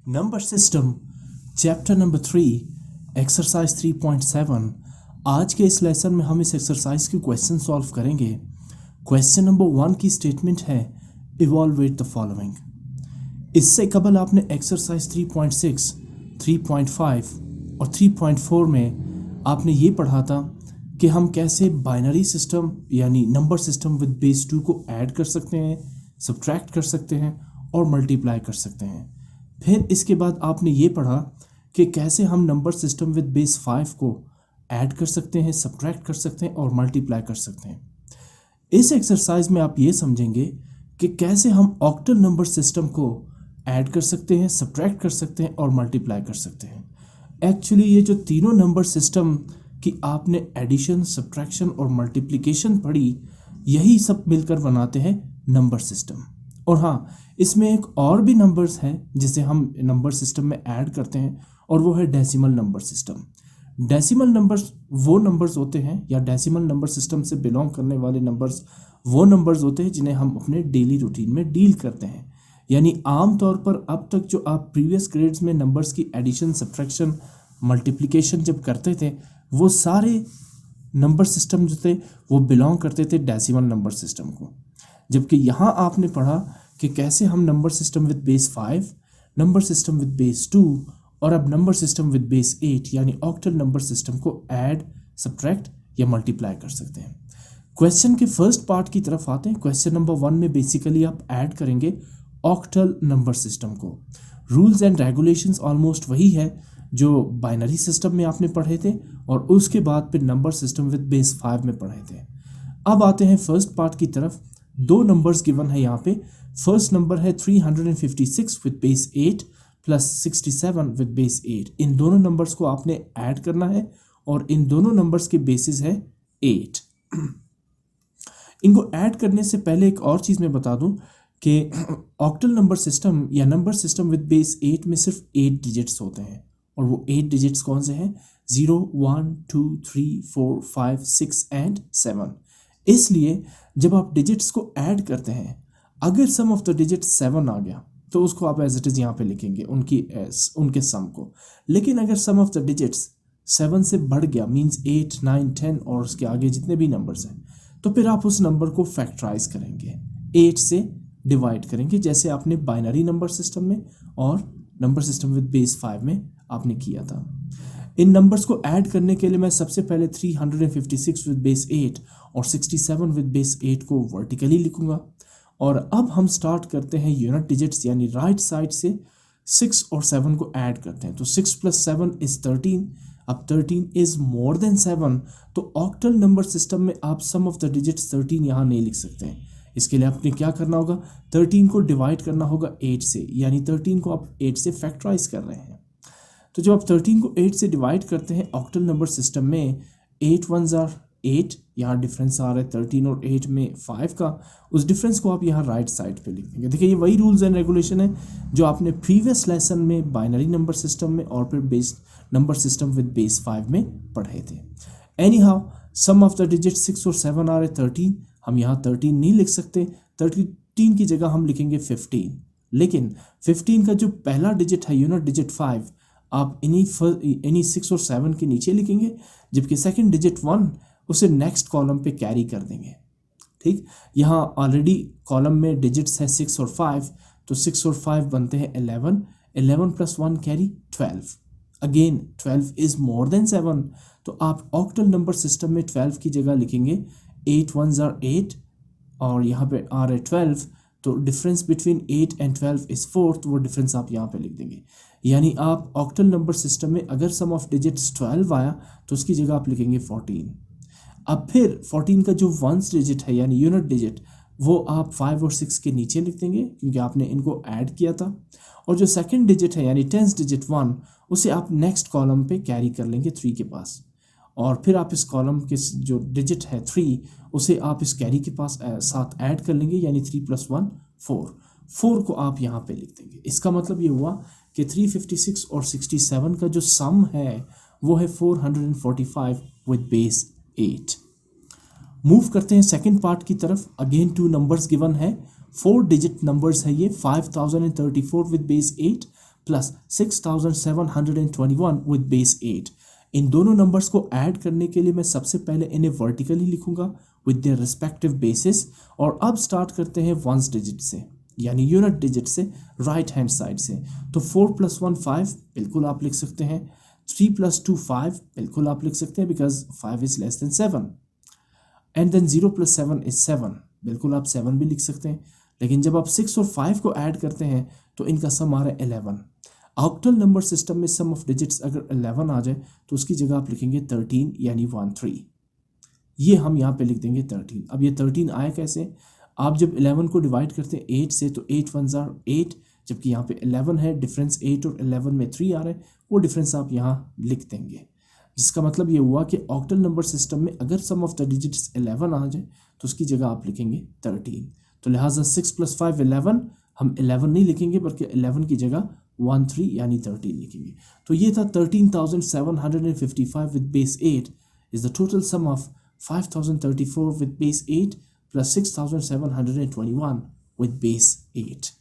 Number system chapter number 3 exercise 3.7। आज के इस लेसन में हम इस एक्सरसाइज के क्वेश्चन सॉल्व करेंगे। क्वेश्चन नंबर 1 की स्टेटमेंट है इवॉल्वेट द फॉलोइंग। इससे कबल आपने एक्सरसाइज 3.6, 3.5 और 3.4 में आपने ये पढ़ा था कि हम कैसे बाइनरी सिस्टम यानी नंबर सिस्टम विद बेस 2 को ऐड कर सकते हैं, सब्ट्रैक्ट कर सकते हैं और मल्टीप्लाई कर सकते हैं। फिर इसके बाद आपने ये पढ़ा कि कैसे हम नंबर सिस्टम विद बेस 5 को ऐड कर सकते हैं, सब्ट्रैक्ट कर सकते हैं और मल्टीप्लाई कर सकते हैं। इस एक्सरसाइज में आप ये समझेंगे कि कैसे हम ऑक्टल नंबर सिस्टम को ऐड कर सकते हैं, सब्ट्रैक्ट कर सकते हैं और मल्टीप्लाई कर सकते हैं। एक्चुअली ये जो तीनों नंबर सिस्टम की आपने एडिशन, सब्ट्रैक्शन और मल्टीप्लिकेशन पढ़ी, यही सब मिलकर बनाते हैं नंबर सिस्टम। और हाँ, इसमें एक और भी नंबर्स है जिसे हम नंबर सिस्टम में ऐड करते हैं और वो है decimal number system. Decimal numbers वो नंबर्स होते हैं या डेसिमल नंबर सिस्टम से बिलोंग करने वाले नंबर्स वो नंबर्स होते हैं जिन्हें हम अपने डेली रूटीन में डील करते हैं। यानी आम तौर पर अब तक जो आप प्रीवियस ग्रेड्स में नंबर्स की एडिशन, सब्ट्रैक्शन, मल्टीप्लिकेशन जब करते थे, वो सारे नंबर सिस्टम जो थे वो बिलोंग करते थे डेसिमल नंबर सिस्टम को। जबकि यहाँ आपने पढ़ा कि कैसे हम number system with base 5, number system with base 2 और अब नंबर सिस्टम विद बेस 8 यानी ऑक्टल नंबर सिस्टम को ऐड, सब्ट्रैक्ट या मल्टीप्लाई कर सकते हैं। क्वेश्चन के फर्स्ट पार्ट की तरफ आते हैं। क्वेश्चन नंबर 1 में बेसिकली आप ऐड करेंगे ऑक्टल नंबर सिस्टम को। रूल्स एंड रेगुलेशंस ऑलमोस्ट वही है जो बाइनरी सिस्टम में आपने पढ़े थे और उसके बाद फिर नंबर सिस्टम विद बेस 5 में पढ़े थे। अब आते हैं फर्स्ट पार्ट की तरफ। दो नंबर्स गिवन है यहाँ पे। फर्स्ट नंबर है 356 with base 8 plus 67 with base 8। इन दोनों नंबर्स को आपने ऐड करना है और इन दोनों नंबर्स के बेसिस है 8। इनको ऐड करने से पहले एक और चीज़ मैं बता दूं कि ऑक्टल नंबर सिस्टम या नंबर सिस्टम विद बेस 8 में सिर्फ 8 डिजिट्स होते हैं और वो 8 डिजिट्स कौन से हैं? 0, 1, 2, 3, 4, 5, 6 एंड 7। इसलिए जब आप डिजिट्स को ऐड करते हैं, अगर सम ऑफ द डिजिट्स 7 आ गया तो उसको आप एज इट इज़ यहाँ पे लिखेंगे उनके सम को। लेकिन अगर सम ऑफ द डिजिट्स 7 से बढ़ गया, मींस 8, 9, 10 और उसके आगे जितने भी नंबर्स हैं, तो फिर आप उस नंबर को फैक्टराइज करेंगे, 8 से डिवाइड करेंगे, जैसे आपने बाइनरी नंबर सिस्टम में और नंबर सिस्टम विद बेस 5 में आपने किया था। इन नंबर्स को ऐड करने के लिए मैं सबसे पहले 356 विद बेस 8 और 67 विद बेस 8 को वर्टिकली लिखूंगा। और अब हम स्टार्ट करते हैं यूनिट डिजिट्स यानी राइट साइड से 6 और 7 को ऐड करते हैं। तो 6 + 7 = 13। अब 13 इज़ मोर देन 7, तो ऑक्टल नंबर सिस्टम में आप सम ऑफ द डिजिट्स 13 यहाँ नहीं लिख सकते हैं। इसके लिए आपने क्या करना होगा? 13 को डिवाइड करना होगा 8 से, यानी 13 को आप 8 से फैक्टराइज कर रहे हैं। तो जब आप 13 को 8 से डिवाइड करते हैं ऑक्टल नंबर सिस्टम में, 8 1s are 8, यहाँ डिफरेंस आ रहा है 13 और 8 में 5 का, उस डिफरेंस को आप यहाँ राइट साइड पे लिख देंगे। देखिए, ये वही रूल्स एंड रेगुलेशन है जो आपने प्रीवियस लेसन में बाइनरी नंबर सिस्टम में और फिर base number system with base 5 में पढ़े थे। Anyhow, some of the digit 6 और 7 आ रहे 13। हम यहाँ 13 नहीं लिख सकते, 13 की जगह हम लिखेंगे 15। लेकिन 15 का जो पहला डिजिट है यूनिट डिजिट 5, आप इन्हीं 6 और 7 के नीचे लिखेंगे, जबकि सेकंड डिजिट 1 उसे नेक्स्ट कॉलम पे कैरी कर देंगे। ठीक, यहाँ ऑलरेडी कॉलम में डिजिट्स है 6 और 5, तो 6 और 5 बनते हैं 11। 11 + 1 carry 12। Again 12 is more then 7, तो आप ऑक्टल नंबर सिस्टम में 12 की जगह लिखेंगे 8 1s are 8 और यहाँ पे आ रहे 12, तो डिफरेंस बिटवीन 8 एंड 12 इज़ 4, तो वो डिफरेंस आप यहाँ पे लिख देंगे। यानी आप ऑक्टल नंबर सिस्टम में अगर सम ऑफ डिजिट्स 12 आया तो उसकी जगह आप लिखेंगे 14। अब फिर 14 का जो वंस डिजिट है यानी यूनिट डिजिट, वो आप 5 और 6 के नीचे लिख देंगे क्योंकि आपने इनको ऐड किया था। और जो सेकंड डिजिट है यानी 10th डिजिट 1, उसे आप नेक्स्ट कॉलम पे कैरी कर लेंगे 3 के पास। और फिर आप इस कॉलम के जो डिजिट है 3, उसे आप इस कैरी के पास साथ ऐड कर लेंगे, यानी 3 + 1 4। 4 को आप यहाँ पे लिख देंगे। इसका मतलब ये हुआ कि 356 और 67 का जो सम है वो है 445 विद बेस 8। मूव करते हैं सेकंड पार्ट की तरफ। अगेन 2 नंबर्स गिवन है, 4 डिजिट नंबर्स है ये, 5034 with base 8 plus 6721 with base 8। इन दोनों नंबर्स को ऐड करने के लिए मैं सबसे पहले इन्हें वर्टिकली लिखूंगा विद देयर रिस्पेक्टिव बेसिस। और अब स्टार्ट करते हैं वंस डिजिट से, यानी यूनिट डिजिट से, राइट हैंड साइड से। तो 4 + 1 5 बिल्कुल आप लिख सकते हैं। 3 + 2 5 बिल्कुल आप लिख सकते हैं because 5 is less than 7। And then 0 + 7 is 7, बिल्कुल आप 7 भी लिख सकते हैं। लेकिन जब आप 6 और 5 को ऐड करते हैं तो इनका सम आ रहा है 11। ऑक्टल नंबर सिस्टम में सम ऑफ डिजिट्स अगर 11 आ जाए तो उसकी जगह आप लिखेंगे 13 यानी 13। ये हम यहाँ पे लिख देंगे 13। अब ये 13 आया कैसे? आप जब 11 को डिवाइड करते हैं 8 से तो 8 1 ज़ार 8, जबकि यहाँ पे 11 है, डिफरेंस 8 और 11 में 3 आ रहा है, वो डिफरेंस आप यहाँ लिख देंगे। जिसका मतलब ये हुआ कि ऑक्टल नंबर सिस्टम में अगर सम ऑफ द डिजिट्स 11 आ जाए तो उसकी जगह आप लिखेंगे 13। तो लिहाजा 6 + 5 11, हम 11 नहीं लिखेंगे बल्कि 11 की जगह 13 यानी 13 लिखेंगे। तो ये था 13,755 with base 8 is the total sum of 5,034 with base 8 plus 6,721 with base 8।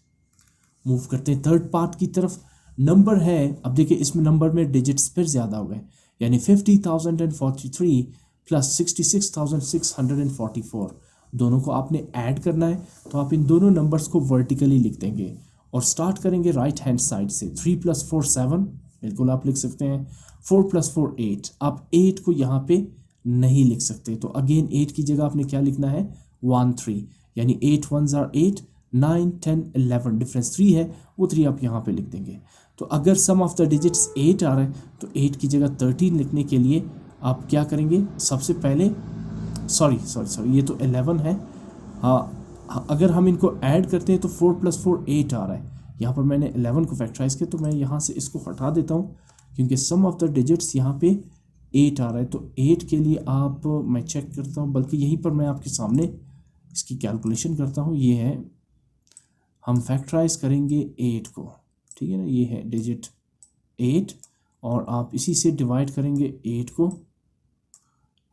Move करते हैं थर्ड पार्ट की तरफ। नंबर है, अब देखिए इसमें नंबर में डिजिट्स फिर ज़्यादा हो गए, यानी 50,043 प्लस 66,644। दोनों को आपने ऐड करना है तो आप इन दोनों नंबर्स को वर्टिकली लिख देंगे और स्टार्ट करेंगे राइट हैंड साइड से। 3 + 4 7 बिल्कुल आप लिख सकते हैं। 4 + 4 8, आप 8 को यहाँ पे नहीं लिख सकते, तो अगेन 8 की जगह आपने क्या लिखना है 13, यानी 8 1 ज़ार 8, 9 10 11, डिफरेंस 3 है, वो 3 आप यहाँ पे लिख देंगे। तो अगर सम ऑफ द डिजिट्स 8 आ रहा है तो 8 की जगह 13 लिखने के लिए आप क्या करेंगे, सबसे पहले सॉरी ये तो 11 है। हाँ, अगर हम इनको ऐड करते हैं तो 4 + 4 8 आ रहा है। यहाँ पर मैंने 11 को फैक्टराइज किया तो मैं यहाँ से इसको हटा देता हूँ क्योंकि सम ऑफ द डिजिट्स यहाँ पे 8 आ रहा है। तो 8 के लिए आप, मैं चेक करता हूँ, बल्कि यहीं पर मैं आपके सामने इसकी कैलकुलेशन करता हूँ। ये है, हम फैक्टराइज करेंगे 8 को, ठीक है ना, ये है डिजिट 8 और आप इसी से डिवाइड करेंगे 8 को।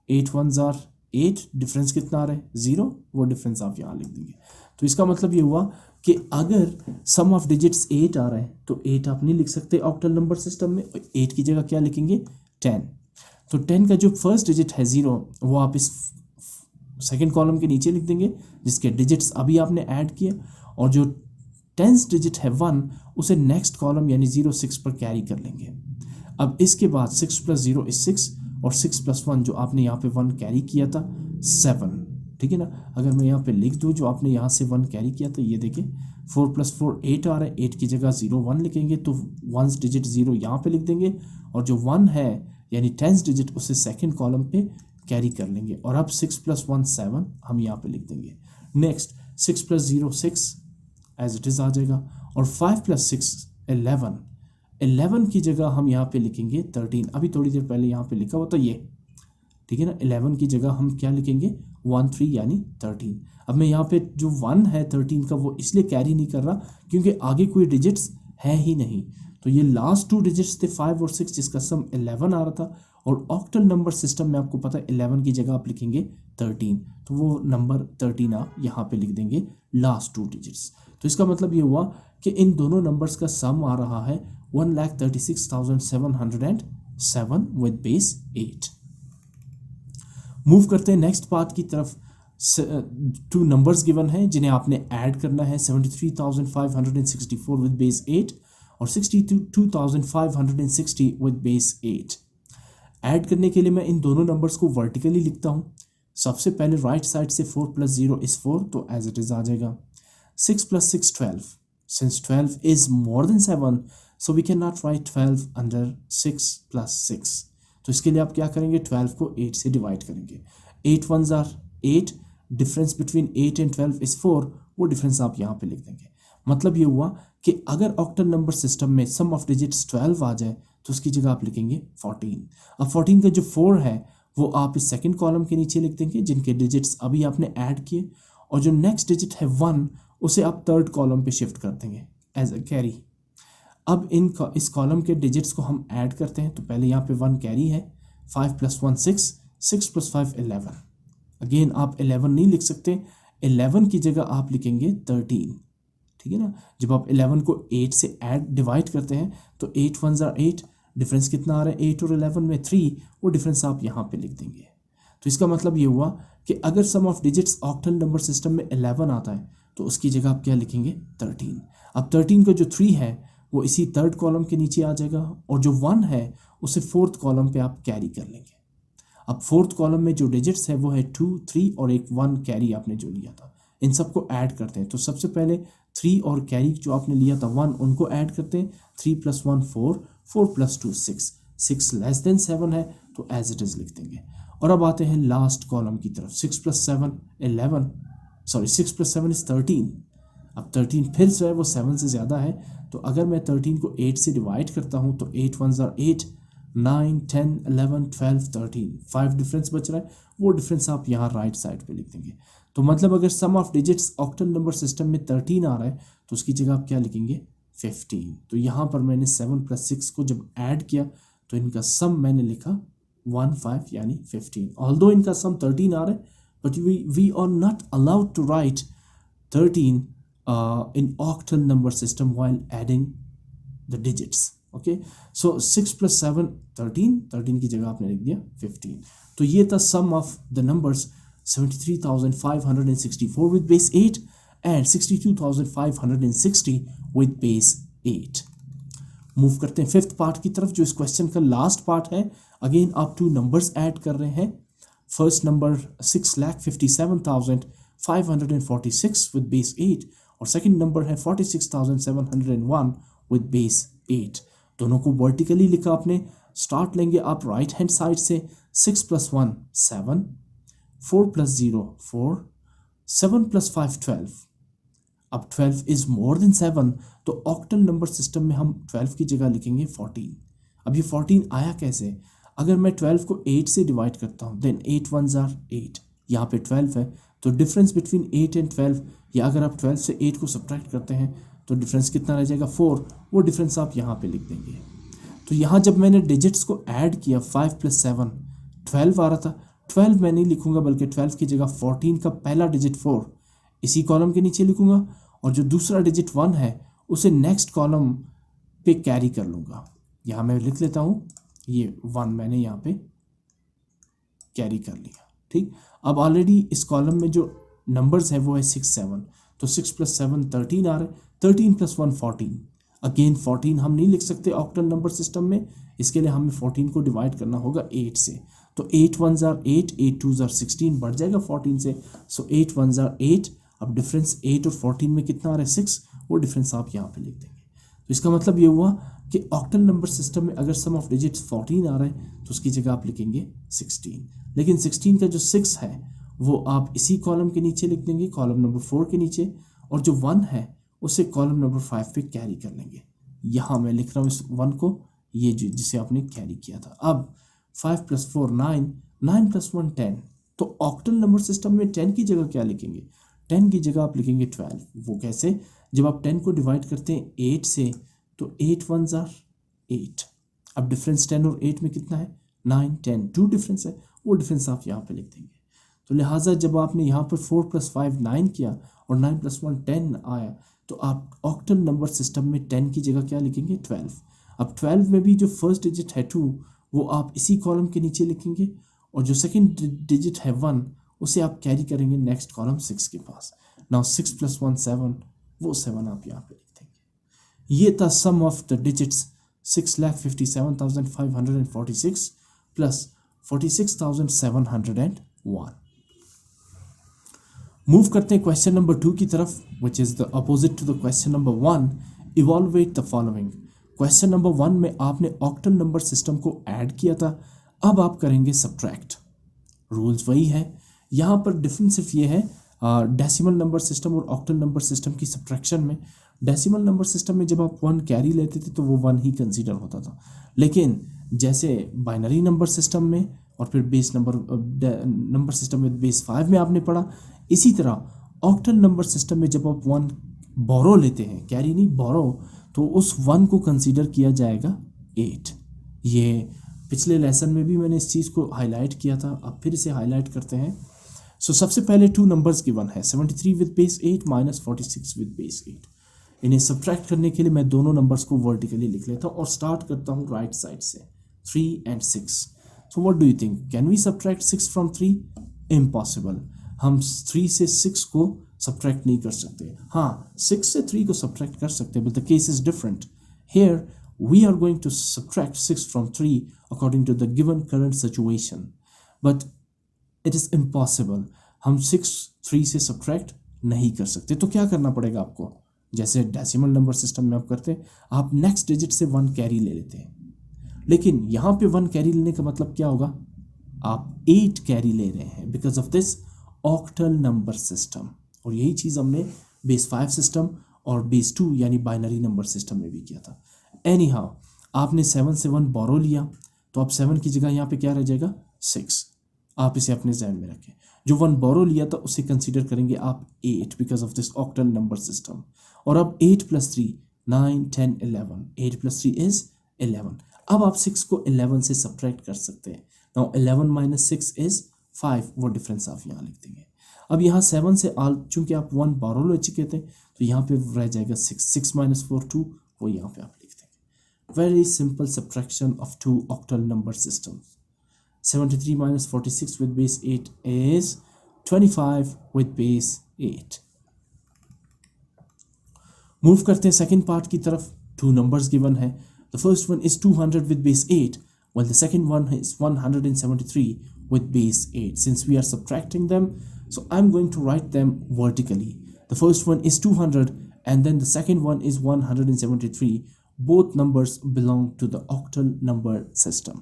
8 1 ज़ार 8, डिफरेंस कितना आ रहा है 0, वो डिफरेंस आप यहाँ लिख देंगे। तो इसका मतलब ये हुआ कि अगर सम ऑफ डिजिट्स 8 आ रहा है तो 8 आप नहीं लिख सकते ऑक्टल नंबर सिस्टम में, 8 की जगह क्या लिखेंगे 10। तो 10 का जो फर्स्ट डिजिट है 0, वो आप इस सेकंड कॉलम के नीचे लिख देंगे जिसके डिजिट्स अभी आपने ऐड किए, और जो 10th डिजिट है 1, उसे नेक्स्ट कॉलम यानी 0 6 पर कैरी कर लेंगे। अब इसके बाद 6 + 0 इज 6 और 6 + 1 जो आपने यहाँ पे 1 कैरी किया था 7, ठीक है ना। अगर मैं यहाँ पे लिख दूँ जो आपने यहाँ से 1 कैरी किया था, ये देखिए 4 + 4 8 आ रहा है, 8 की जगह 0 1 लिखेंगे तो 1st डिजिट 0 यहाँ पे लिख देंगे, और जो 1 है यानी 10th डिजिट उसे सेकेंड कॉलम पे कैरी कर लेंगे। और अब 6 + 1 7 हम यहाँ पे लिख देंगे। नेक्स्ट 6 + 0 6 एज इट इज़ आ जाएगा, और 5 + 6 11, 11 की जगह हम यहाँ पे लिखेंगे 13। अभी थोड़ी देर पहले यहाँ पे लिखा हुआ था ये, ठीक है ना। 11 की जगह हम क्या लिखेंगे 13 यानी 13। अब मैं यहाँ पे जो 1 है 13 का वो इसलिए कैरी नहीं कर रहा क्योंकि आगे कोई डिजिट्स है ही नहीं। तो ये लास्ट 2 डिजिट्स थे 5 और 6 जिसका सम 11 आ रहा था, और ऑक्टल नंबर सिस्टम में आपको पता है 11 की जगह आप लिखेंगे 13, तो वो नंबर 13 आप यहाँ पे लिख देंगे लास्ट 2 डिजिट्स। तो इसका मतलब ये हुआ कि इन दोनों नंबर्स का सम आ रहा है 1,36,707 विद बेस 8। मूव करते हैं नेक्स्ट पार्ट की तरफ। 2 नंबर्स गिवन हैं जिन्हें आपने ऐड करना है, 73,564 विद बेस 8 और 62,560 विद बेस 8। ऐड करने के लिए मैं इन दोनों नंबर्स को वर्टिकली लिखता हूँ। सबसे पहले राइट साइड से 4 + 0 इज 4, तो एज इट इज़ आ जाएगा। 6 + 6 12, since 12 is more than 7 so we cannot write 12 under 6 + 6। तो इसके लिए आप क्या करेंगे, 12 को 8 से डिवाइड करेंगे। 8 1 ज़ार 8, डिफरेंस बिटवीन 8 and 12 इज 4, वो डिफरेंस आप यहाँ पे लिख देंगे। मतलब ये हुआ कि अगर ऑक्टल नंबर सिस्टम में सम ऑफ डिजिट्स 12 आ जाए तो उसकी जगह आप लिखेंगे 14। अब 14 का जो 4 है वो आप इस सेकंड कॉलम के नीचे लिख देंगे जिनके डिजिट्स अभी आपने ऐड किए, और जो नेक्स्ट डिजिट है 1 उसे आप थर्ड कॉलम पे शिफ्ट कर देंगे एज अ कैरी। अब इस कॉलम के डिजिट्स को हम ऐड करते हैं, तो पहले यहाँ पे 1 कैरी है, 5 + 1 6, 6 + 5 11। अगेन आप 11 नहीं लिख सकते, 11 की जगह आप लिखेंगे 13, ठीक है ना। जब आप 11 को 8 से डिवाइड करते हैं तो 8 1 ज़ा 8, डिफरेंस कितना आ रहा है 8 और 11 में 3, वो डिफरेंस आप यहाँ पे लिख देंगे। तो इसका मतलब ये हुआ कि अगर sum of digits octal number system में 11 आता है तो उसकी जगह आप क्या लिखेंगे 13। अब 13 का जो 3 है वो इसी थर्ड कॉलम के नीचे आ जाएगा, और जो 1 है उसे फोर्थ कॉलम पे आप कैरी कर लेंगे। अब फोर्थ कॉलम में जो डिजिट्स है वो है 2 3 और एक 1 कैरी आपने जो लिया था, इन सबको ऐड करते हैं। तो सबसे पहले 3 और कैरी जो आपने लिया था 1, उनको ऐड करते हैं। 3 + 1 4, 4 + 2 6, 6 लेस देन 7 है तो एज इट इज़ लिख देंगे। और अब आते हैं लास्ट कॉलम की तरफ। 6 + 7 11, सॉरी 6 + 7 इज़ 13। अब 13 फिर जो है वो 7 से ज़्यादा है, तो अगर मैं 13 को 8 से डिवाइड करता हूँ तो 8 1 ज़ा 8, 9 10 11 12 13, 5 डिफरेंस बच रहा है, वो डिफरेंस आप यहाँ राइट साइड पे लिख देंगे। तो मतलब अगर sum of digits octal number system में 13 आ रहा है तो उसकी जगह आप क्या लिखेंगे 15। तो यहाँ पर मैंने 7 + 6 को जब ऐड किया तो इनका सम मैंने लिखा 15 यानी 15। ऑल्दो इनका सम 13 आ रहा है, but we are not allowed to write 13 in octal number system while adding the digits. Okay, so 6 + 7 13, 13 की जगह आपने लिख दिया 15। तो ये था sum of the numbers 73,564 with base 8 and 62,560 with base 8। Move करते हैं फिफ्थ पार्ट की तरफ, जो इस क्वेश्चन का लास्ट पार्ट है। अगेन आप 2 नंबर्स ऐड कर रहे हैं। फर्स्ट नंबर 6,57,546 with base 8 और सेकंड नंबर है 46,701 विद बेस 8। दोनों को वर्टिकली लिखा आपने। स्टार्ट लेंगे आप राइट हैंड साइड से। 6 + 1 7, 4 + 0 4, 7 + 5 12। अब 12 इज मोर देन 7, तो ऑक्टल नंबर सिस्टम में हम 12 की जगह लिखेंगे 14। अब ये 14 आया कैसे? अगर मैं 12 को 8 से डिवाइड करता हूँ देन 8 1 ज़ा 8, यहाँ पे 12 है तो डिफरेंस बिटवीन 8 एंड 12, या अगर आप 12 से 8 को सब्ट्रैक्ट करते हैं तो डिफरेंस कितना रह जाएगा 4, वो डिफरेंस आप यहाँ पे लिख देंगे। तो यहाँ जब मैंने डिजिट्स को ऐड किया 5 + 7 12 आ रहा था, 12 मैं नहीं लिखूंगा बल्कि 12 की जगह 14 का पहला डिजिट 4 इसी कॉलम के नीचे लिखूंगा, और जो दूसरा डिजिट 1 है उसे नेक्स्ट कॉलम पे कैरी कर लूँगा। यहाँ मैं लिख लेता हूँ ये 1 मैंने यहाँ पे कैरी कर लिया। ठीक, अब ऑलरेडी इस कॉलम में जो नंबर्स है वो है 6 7, तो 6 + 7 13 आ रहा है, 13 + 1 14। अगेन 14 हम नहीं लिख सकते ऑक्टल नंबर सिस्टम में, इसके लिए हमें 14 को डिवाइड करना होगा 8 से। तो 8 1 ज़ा 8, 8 2 ज़ा 16 बढ़ जाएगा 14 से, सो 8 1 ज़ा 8। अब डिफरेंस 8 और 14 में कितना आ रहा है 6, वो डिफरेंस आप यहाँ पे लिख देंगे। तो इसका मतलब ये हुआ कि ऑक्टल नंबर सिस्टम में अगर सम ऑफ डिजिट्स 14 आ रहा है तो उसकी जगह आप लिखेंगे 16, लेकिन 16 का जो 6 है वो आप इसी कॉलम के नीचे लिख देंगे, कॉलम नंबर 4 के नीचे, और जो 1 है उसे कॉलम नंबर 5 पे कैरी कर लेंगे। यहाँ मैं लिख रहा हूँ इस 1 को, ये जिसे आपने कैरी किया था। अब 5 + 4 9, 9 + 1 10। तो ऑक्टल नंबर सिस्टम में 10 की जगह क्या लिखेंगे? 10 की जगह आप लिखेंगे 12। वो कैसे? जब आप 10 को डिवाइड करते हैं 8 से तो 8 1 ज़ा 8। अब डिफरेंस 10 और 8 में कितना है 9 10, 2 डिफरेंस है, वो डिफरेंस आप यहाँ पे लिख देंगे। तो लिहाजा जब आपने यहाँ पर 4 + 5 9 किया और 9 + 1 10 आया, तो आप ऑक्टल नंबर सिस्टम में 10 की जगह क्या लिखेंगे 12। अब 12 में भी जो फर्स्ट डिजिट है 2 वो आप इसी कॉलम के नीचे लिखेंगे, और जो सेकंड डिजिट है 1 उसे आप कैरी करेंगे नेक्स्ट कॉलम 6 के पास। नाउ 6 + 1 7, वो 7 आप यहाँ पे लिख देंगे। ये था sum of the digits 6,57,546 plus 46,701। Move करते हैं क्वेश्चन नंबर 2 की तरफ, which is the opposite to the question number 1। Evaluate the following. Question number 1 में आपने ऑक्टल नंबर सिस्टम को ऐड किया था, अब आप करेंगे सब्ट्रैक्ट। रूल्स वही है, यहाँ पर डिफरेंस सिर्फ ये है डेसिमल नंबर सिस्टम और ऑक्टल नंबर सिस्टम की सब्ट्रैक्शन में। डेसिमल नंबर सिस्टम में जब आप 1 कैरी लेते थे तो वो 1 ही कंसीडर होता था, लेकिन जैसे बाइनरी नंबर सिस्टम में और फिर बेस नंबर सिस्टम में बेस 5 में आपने पढ़ा, इसी तरह ऑक्टल नंबर सिस्टम में जब आप 1 बोरो लेते हैं, कैरी नहीं बोरो, तो उस 1 को कंसीडर किया जाएगा 8। ये पिछले लेसन में भी मैंने इस चीज़ को हाईलाइट किया था, अब फिर इसे हाईलाइट करते हैं। सो सबसे पहले 2 नंबर्स गिवन है 73 with base 8 minus 46 with base 8। इन्हें सब्ट्रैक्ट करने के लिए मैं दोनों नंबर्स को वर्टिकली लिख लेता हूँ और स्टार्ट करता हूँ राइट साइड से 3 and 6. So what do you think, can we subtract 6 from 3? Impossible, हम 3 से 6 को सब्ट्रैक्ट नहीं कर सकते. हाँ, 6 से 3 को सब्ट्रैक्ट कर सकते हैं, but the case is different. Here we are going to subtract 6 from 3 according to the given current situation, but it is impossible. हम 6 3 से सब्ट्रैक्ट नहीं कर सकते. तो क्या करना पड़ेगा आपको, जैसे डेसिमल नंबर सिस्टम में आप करते हैं, आप नेक्स्ट डिजिट से 1 कैरी ले लेते हैं. लेकिन यहाँ पे 1 कैरी लेने का मतलब क्या होगा, आप 8 कैरी ले रहे हैं because of this octal number system. और यही चीज़ हमने बेस 5 सिस्टम और बेस 2 यानी बाइनरी नंबर सिस्टम में भी किया था. एनी हाउ, आपने 7 से 1 बोरो लिया, तो अब 7 की जगह यहाँ पे क्या रह जाएगा, 6. आप इसे अपने जहन में रखें. जो 1 बोरो लिया था उसे कंसीडर करेंगे आप 8 because of this octal number system. और अब 8 + 3 9 10 11, 8 + 3 इज 11. अब आप 6 को 11 से सब्ट्रैक्ट कर सकते हैं. Now 11 - 6 is 5. वो डिफरेंस आप यहाँ लिख देंगे. अब यहाँ 7 से चूंकि आप 1 बोरो ले चुके थे, तो यहाँ पे रह जाएगा 6. 6 - 4 2, वो यहाँ पे आप लिख देंगे. Very simple subtraction of two octal number systems. 73 - 46 with base 8 is 25 with base 8. Move करते हैं सेकेंड पार्ट की तरफ. 2 numbers given है. The first one is 200 with base 8 while the second one is 173 with base 8. Since we are subtracting them, so I'm going to write them vertically. The first one is 200 and then the second one is 173. Both numbers belong to the octal number system.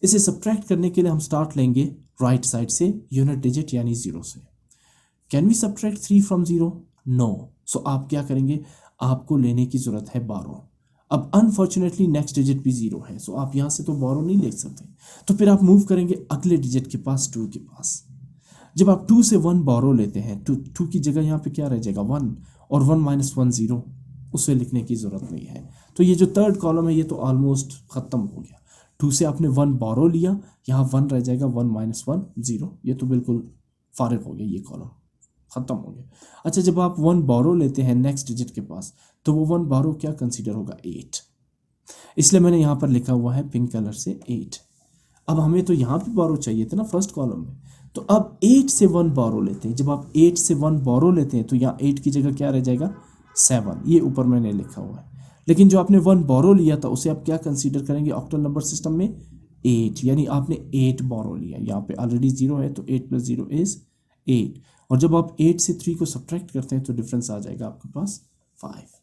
इसे subtract करने के लिए हम start लेंगे right side से, unit digit यानी 0 से. Can we subtract 3 from 0? No. So आप क्या करेंगे, आपको लेने की जरूरत है 12. अब अनफॉर्चुनेटली नेक्स्ट डिजिट भी 0 है, सो आप यहाँ से तो 12 नहीं ले सकते. तो फिर आप मूव करेंगे अगले डिजिट के पास, 2 के पास. जब आप 2 से 1 बोरो लेते हैं, 2 की जगह यहाँ पे क्या रह जाएगा, 1. और 1 - 1 0, उसे लिखने की ज़रूरत नहीं है. तो ये जो थर्ड कॉलम है ये तो ऑलमोस्ट ख़त्म हो गया. 2 से आपने 1 बोरो लिया, यहाँ 1 रह जाएगा, 1 - 1 0. ये तो बिल्कुल फारिग हो गया, ये कॉलम ख़त्म हो गया. अच्छा, जब आप 1 बोरो लेते हैं नेक्स्ट डिजिट के पास, तो वो 1 बोरो क्या कंसीडर होगा, 8. इसलिए मैंने यहाँ पर लिखा हुआ है पिंक कलर से 8. अब हमें तो यहाँ भी बोरो चाहिए थे ना फर्स्ट कॉलम में, तो अब 8 से 1 बोरो लेते हैं. जब आप 8 से 1 बोरो लेते हैं तो यहाँ 8 की जगह क्या रह जाएगा, 7. ये ऊपर मैंने लिखा हुआ है. लेकिन जो आपने 1 बोरो लिया था उसे आप क्या कंसीडर करेंगे ऑक्टल नंबर सिस्टम में, 8. यानी आपने 8 बोरो लिया. यहाँ पे ऑलरेडी 0 है, तो 8 + 0 इज 8. और जब आप 8 से 3 को सब्ट्रैक्ट करते हैं तो डिफरेंस आ जाएगा आपके पास 5.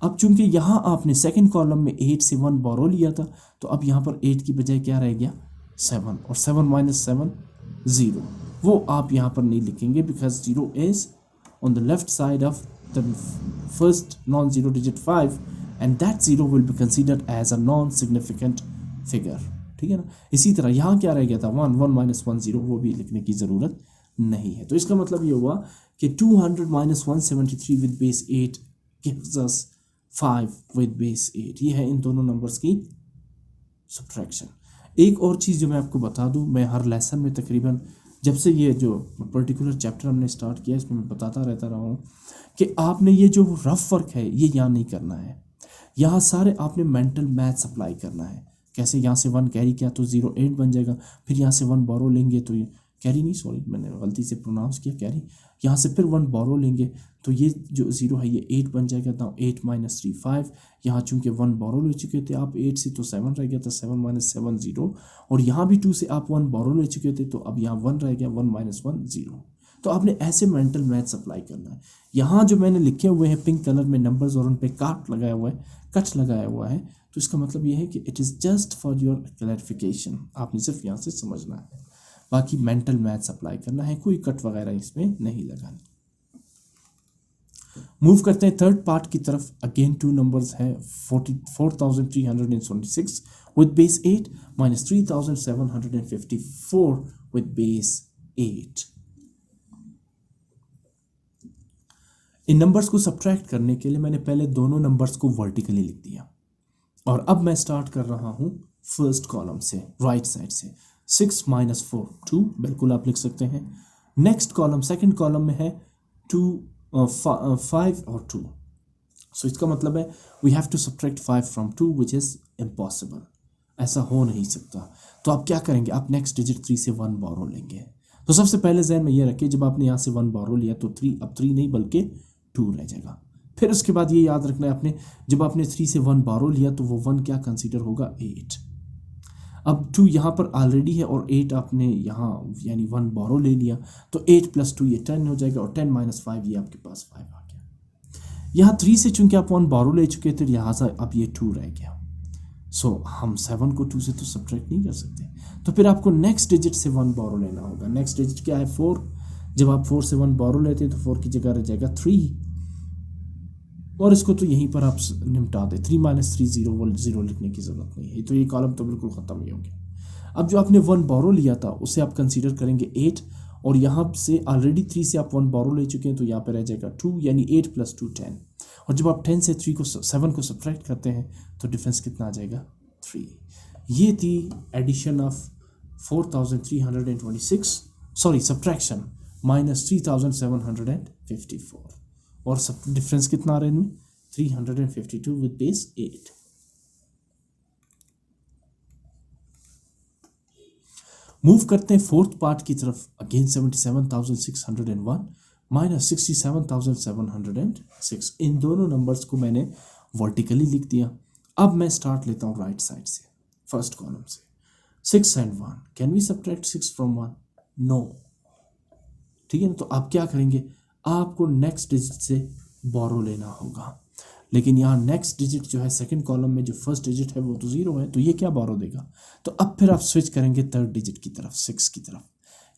अब चूंकि यहाँ आपने सेकंड कॉलम में 8 से 1 बोरो लिया था, तो अब यहाँ पर 8 की बजाय क्या रह गया, 7. और 7 - 7 0. वो आप यहाँ पर नहीं लिखेंगे because 0 is on the left side of the first non-zero digit 5 and that 0 will be considered as a non-significant figure. ठीक है ना. इसी तरह यहाँ क्या रह गया था, 1 1 - 1 0, वो भी लिखने की ज़रूरत नहीं है. तो इसका मतलब ये हुआ कि 200 - 173 with base 8 gives us 5 with base 8. ये है इन दोनों नंबर्स की सब्ट्रैक्शन. एक और चीज़ जो मैं आपको बता दूँ, मैं हर लेसन में तकरीबन जब से ये जो पर्टिकुलर चैप्टर हमने स्टार्ट किया इसमें मैं बताता रहता रहा हूँ कि आपने ये जो रफ वर्क है ये यहाँ नहीं करना है. यहाँ सारे आपने मेंटल मैथ्स अप्लाई करना है. कैसे, यहाँ से 1 कैरी किया तो 0 8 बन जाएगा. फिर यहाँ से 1 बोरो लेंगे तो ये कैरी नहीं, सॉरी मैंने गलती से प्रोनाउंस किया कैरी. यहाँ से फिर 1 बोरो लेंगे तो ये जो 0 है ये 8 बन जाएगा. तो 8 - 3 5. यहाँ चूंकि 1 बोरो ले चुके थे आप 8 से, तो 7 रह गया था, 7 - 7 0. और यहाँ भी 2 से आप 1 बोरो ले चुके थे, तो अब यहाँ 1 रह गया, 1 - 1 0. तो आपने ऐसे मेंटल मैथ्स अप्लाई करना है. यहाँ जो मैंने लिखे हुए हैं पिंक कलर में नंबर्स और उन पे कट लगाया हुआ है, तो इसका मतलब ये है कि it is just for your clarification. आपने सिर्फ यहाँ से समझना है, बाकी मेंटल मैथ्स अप्लाई करना है, कोई कट वगैरह इसमें नहीं लगानी. मूव करते हैं थर्ड पार्ट की तरफ. अगेन 2 नंबर्स हैं, 4326 with base 8 - 3754 with base 8. In numbers को सब्ट्रैक्ट करने के लिए मैंने पहले दोनों नंबर्स को वर्टिकली लिख दिया और अब मैं स्टार्ट कर रहा हूं फर्स्ट कॉलम से, राइट साइड से. 6 - 4 2, बिल्कुल आप लिख सकते हैं. नेक्स्ट कॉलम सेकंड कॉलम में है 2 5 और 2. सो इसका मतलब है we have to subtract 5 from 2 which is impossible, ऐसा हो नहीं सकता। तो आप क्या करेंगे, आप नेक्स्ट डिजिट 3 से 1 बोरो लेंगे। तो सबसे पहले जहन में ये रखिए, जब आपने यहाँ से 1 बोरो लिया तो 3 अब 3 नहीं बल्कि 2 रह जाएगा। फिर उसके बाद ये याद रखना है आपने, जब आपने 3 से 1 बोरो लिया तो वो 1 क्या कंसीडर होगा, 8। अब 2 यहाँ पर ऑलरेडी है और 8 आपने यहाँ यानी 1 बोरो ले लिया, तो 8 + 2 ये 10 हो जाएगा और 10 - 5 ये आपके पास 5 आ गया। यहाँ 3 से चूंकि आप 1 बोरो ले चुके थे, यहाँ से अब ये 2 रह गया। सो हम 7 को 2 से तो सब्ट्रैक्ट नहीं कर सकते, तो फिर आपको नेक्स्ट डिजिट से 1 बोरो लेना होगा। नेक्स्ट डिजिट क्या है, 4। जब आप 4 से 1 बोरो लेते हैं तो 4 की जगह रह जाएगा 3, और इसको तो यहीं पर आप निपटा दें। 3 - 3 0, 0 लिखने की ज़रूरत नहीं है, तो ये कॉलम तो बिल्कुल ख़त्म ही हो गया। अब जो आपने 1 बोरो लिया था उसे आप कंसीडर करेंगे 8, और यहाँ से ऑलरेडी 3 से आप 1 बोरो ले चुके हैं, तो यहाँ पर रह जाएगा 2, यानी 8 + 2 10। और जब आप 10 से 7 को सब्ट्रैक्ट करते हैं तो डिफरेंस कितना आ जाएगा, 3। ये थी एडिशन ऑफ 4326, सॉरी सब्ट्रैक्शन -3754, और सब डिफरेंस कितना आ रहा है इनमें, 352 विद बेस 8। मूव करते हैं फोर्थ पार्ट की तरफ। अगेन 77,601 -67,706, इन दोनों नंबर्स को मैंने वर्टिकली लिख दिया। अब मैं स्टार्ट लेता हूँ राइट साइड से, फर्स्ट कॉलम से। 6 and 1, can we subtract 6 from 1? No. ठीक है ना, तो आप क्या करेंगे, आपको नेक्स्ट डिजिट से बोरो लेना होगा। लेकिन यहाँ नेक्स्ट डिजिट जो है सेकंड कॉलम में, जो फर्स्ट डिजिट है वो तो 0 है, तो ये क्या बोरो देगा। तो अब फिर आप स्विच करेंगे थर्ड डिजिट की तरफ, 6 की तरफ।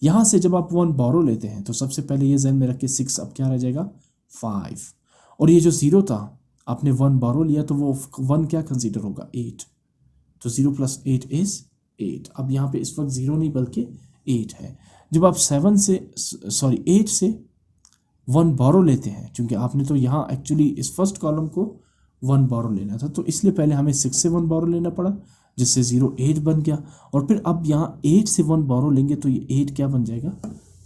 यहाँ से जब आप 1 बोरो लेते हैं तो सबसे पहले ये जहन में रख के 6 अब क्या रह जाएगा, 5। और ये जो 0 था, आपने 1 बोरो लिया तो वो 1 क्या कंसीडर होगा, 8। तो 0 + 8 इज 8। अब यहाँ पे इस वक्त 0 नहीं बल्कि 8 है। जब आप 8 से 1 बोरो लेते हैं, क्योंकि आपने तो यहाँ एक्चुअली इस फर्स्ट कॉलम को 1 बोरो लेना था, तो इसलिए पहले हमें 6 से 1 बोरो लेना पड़ा, जिससे 0 8 बन गया। और फिर अब यहाँ 8 से 1 बोरो लेंगे तो ये 8 क्या बन जाएगा,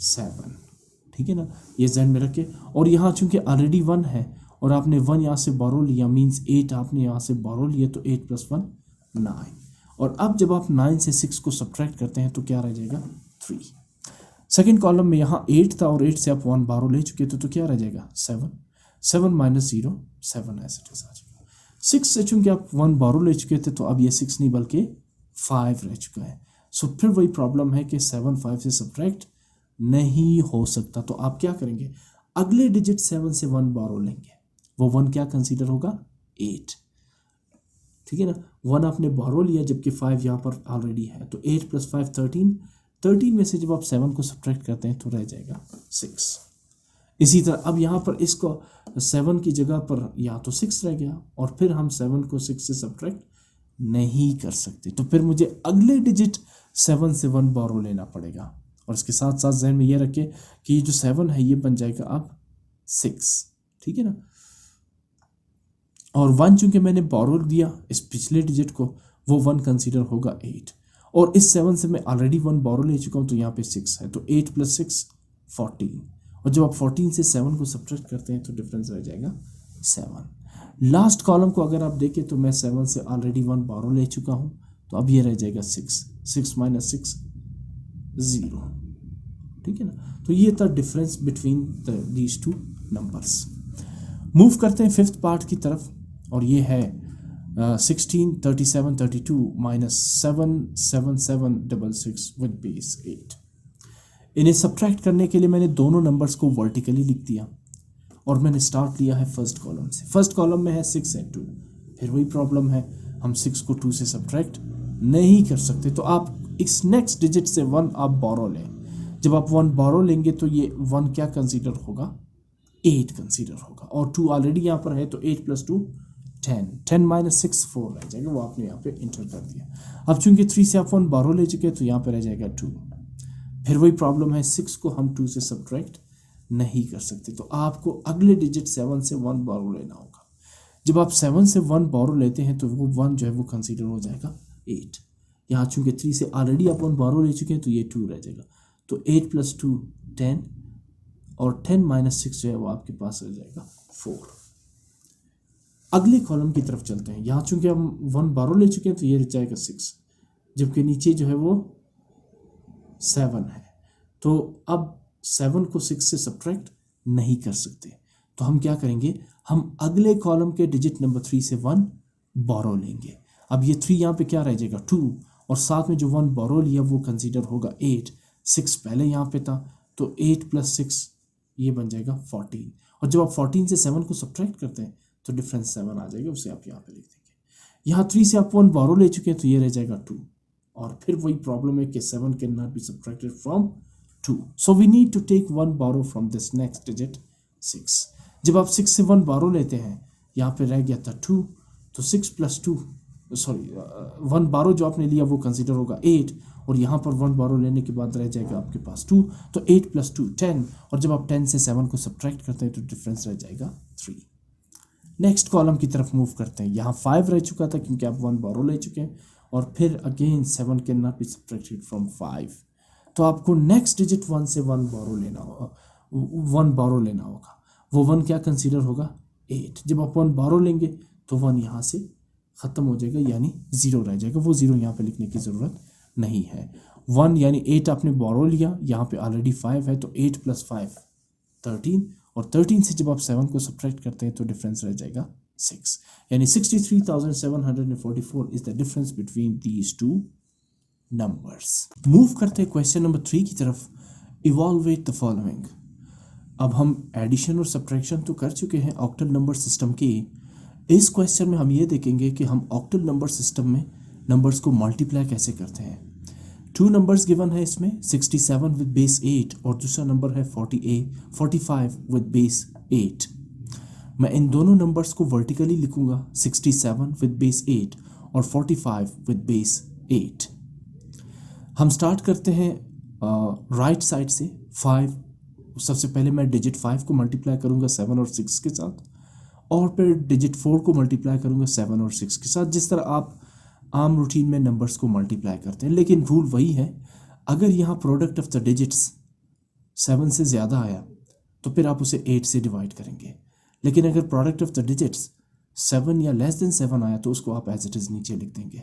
7। ठीक है ना, ये जहन में रखे। और यहाँ चूंकि ऑलरेडी 1 है और आपने 1 यहाँ से बोरो लिया, मीन्स 8 आपने यहाँ से बोरो लिया, तो 8 + 1 9। और अब जब आप 9 से 6 को सब्ट्रैक्ट करते हैं तो क्या रह जाएगा, 3। सेकेंड कॉलम में यहाँ 8 था और 8 से आप 1 बोरो ले चुके थे, तो क्या रह जाएगा, 7। 7 - 0 7 ऐसे आ जाएगा। 6 से चूंकि आप 1 बोरो ले चुके थे, तो अब ये 6 नहीं बल्कि 5 रह चुका है। सो फिर वही प्रॉब्लम है कि 7 5 से सब्ट्रैक्ट नहीं हो सकता। तो आप क्या करेंगे, अगले डिजिट 7 से 1 बोरो लेंगे, वो 1 क्या कंसीडर होगा, 8। ठीक है ना, 1 आपने बोरो लिया जबकि 5 यहाँ पर ऑलरेडी है, तो 8 + 5 13। 13 में से जब आप 7 को सब्ट्रैक्ट करते हैं तो रह जाएगा 6। इसी तरह अब यहाँ पर इसको 7 की जगह पर या तो 6 रह गया, और फिर हम 7 को 6 से सब्ट्रैक्ट नहीं कर सकते, तो फिर मुझे अगले डिजिट 7 से 1 बोरो लेना पड़ेगा। और इसके साथ साथ जहन में ये रखे कि ये जो 7 है ये बन जाएगा अब 6। ठीक है ना, और 1 चूंकि मैंने बोरो दिया इस पिछले डिजिट को, वो 1 कंसीडर होगा 8। और इस 7 से मैं ऑलरेडी 1 बोरो ले चुका हूँ, तो यहाँ पे 6 है, तो 8 + 6 14। और जब आप 14 से 7 को सब्ट्रैक्ट करते हैं तो डिफरेंस रह जाएगा 7। लास्ट कॉलम को अगर आप देखें तो मैं 7 से ऑलरेडी 1 बोरो ले चुका हूँ, तो अब ये रह जाएगा 6। 6 - 6 0। ठीक है ना, तो ये था difference between these two numbers. Move करते हैं फिफ्थ पार्ट की तरफ, और ये है 16 37 32 -7 7 7 6 विद बेस 8। इन्हें सब्ट्रैक्ट करने के लिए मैंने दोनों नंबर्स को वर्टिकली लिख दिया, और मैंने स्टार्ट लिया है फर्स्ट कॉलम से। फर्स्ट कॉलम में है 6 and 2। फिर वही प्रॉब्लम है, हम 6 को 2 से सब्ट्रैक्ट नहीं कर सकते, तो आप इस नेक्स्ट डिजिट से 1 आप बोरो लें। जब आप 1 बोरो लेंगे तो ये 1 क्या कंसीडर होगा, 8 कंसीडर होगा, और 2 ऑलरेडी यहाँ पर है, तो 8 + 2 10। 10 - 6 4 रह जाएगा, वो आपने यहाँ पे इंटर कर दिया। अब चूंकि 3 से आप 1 बोरो ले चुके हैं, तो यहाँ पे रह जाएगा 2। फिर वही प्रॉब्लम है, 6 को हम 2 से सब्ट्रैक्ट नहीं कर सकते, तो आपको अगले डिजिट 7 से 1 बोरो लेना होगा। जब आप 7 से 1 बोरो लेते हैं तो वो 1 जो है वो कंसीडर हो जाएगा 8। यहाँ चूंकि 3 से ऑलरेडी आप 1 बोरो ले चुके हैं, तो ये 2 रह जाएगा, तो 8 + 2 10, और 10 - 6 जो है वो आपके पास रह जाएगा 4। अगले कॉलम की तरफ चलते हैं। यहाँ चूंकि हम 1 बारो ले चुके हैं तो ये रह जाएगा 6, जबकि नीचे जो है वो 7 है। तो अब 7 को 6 से सब्ट्रैक्ट नहीं कर सकते, तो हम क्या करेंगे, हम अगले कॉलम के डिजिट नंबर 3 से 1 बोरो लेंगे। अब ये 3 यहाँ पे क्या रह जाएगा 2, और साथ में जो 1 बोरो लिया वो कंसीडर होगा 8, 6 पहले यहाँ पे था, तो 8 + 6 ये बन जाएगा 14। और जब आप 14 से 7 को सब्ट्रैक्ट करते हैं तो डिफरेंस 7 आ जाएगा, उसे आप यहाँ पे लिख देंगे। यहाँ 3 से आप 1 बोरो ले चुके हैं तो ये रह जाएगा 2, और फिर वही प्रॉब्लम है कि 7 can not be subtracted from 2, so we need to take 1 borrow from this next digit 6। जब आप 6 से 1 बोरो लेते हैं, यहाँ पे रह गया था 2, तो 6 + 2 1 बारो जो आपने लिया वो कंसीडर होगा 8, और यहाँ पर 1 बारो लेने के बाद रह जाएगा आपके पास 2, तो 8 + 2 10, और जब आप 10 से 7 को सब्ट्रैक्ट करते हैं तो डिफरेंस रह जाएगा 3। नेक्स्ट कॉलम की तरफ मूव करते हैं। यहाँ 5 रह चुका था क्योंकि आप 1 बारो ले चुके हैं, और फिर again 7 can not be subtracted from 5, तो आपको नेक्स्ट डिजिट 1 से 1 बारो लेना होगा, 1 बारो लेना होगा। वो 1 क्या कंसीडर होगा 8, जब आप 1 बारो लेंगे तो 1 यहाँ से ख़त्म हो जाएगा, यानी 0 रह जाएगा। वो 0 यहाँ पे लिखने की ज़रूरत नहीं है। 1 यानी 8 आपने बोरो लिया, यहाँ पे ऑलरेडी 5 है, तो 8 + 5 13, और 13 से जब आप 7 को सब्ट्रैक्ट करते हैं तो डिफरेंस रह जाएगा 6, यानी 63,744 is the difference between these two numbers. Move करते हैं क्वेश्चन नंबर 3 की तरफ। इवॉल्वेट द फॉलोइंग। अब हम एडिशन और सब्ट्रैक्शन तो कर चुके हैं ऑक्टल नंबर सिस्टम की। इस क्वेश्चन में हम ये देखेंगे कि हम ऑक्टल नंबर सिस्टम में नंबर्स को मल्टीप्लाई कैसे करते हैं। 2 नंबर्स गिवन है इसमें, 67 विद बेस 8 और दूसरा नंबर है 45 विद बेस 8। मैं इन दोनों नंबर्स को वर्टिकली लिखूंगा, 67 विद बेस 8 और 45 विद बेस 8। हम स्टार्ट करते हैं राइट साइड से। 5, सबसे पहले मैं डिजिट 5 को मल्टीप्लाई करूंगा 7 और 6 के साथ, और फिर डिजिट 4 को मल्टीप्लाई करूंगा 7 और 6 के साथ, जिस तरह आप आम रूटीन में नंबर्स को मल्टीप्लाई करते हैं। लेकिन रूल वही है, अगर यहाँ प्रोडक्ट ऑफ द डिजिट्स 7 से ज़्यादा आया तो फिर आप उसे 8 से डिवाइड करेंगे, लेकिन अगर प्रोडक्ट ऑफ द डिजिट्स 7 या लेस देन 7 आया तो उसको आप एज इट इज़ नीचे लिख देंगे।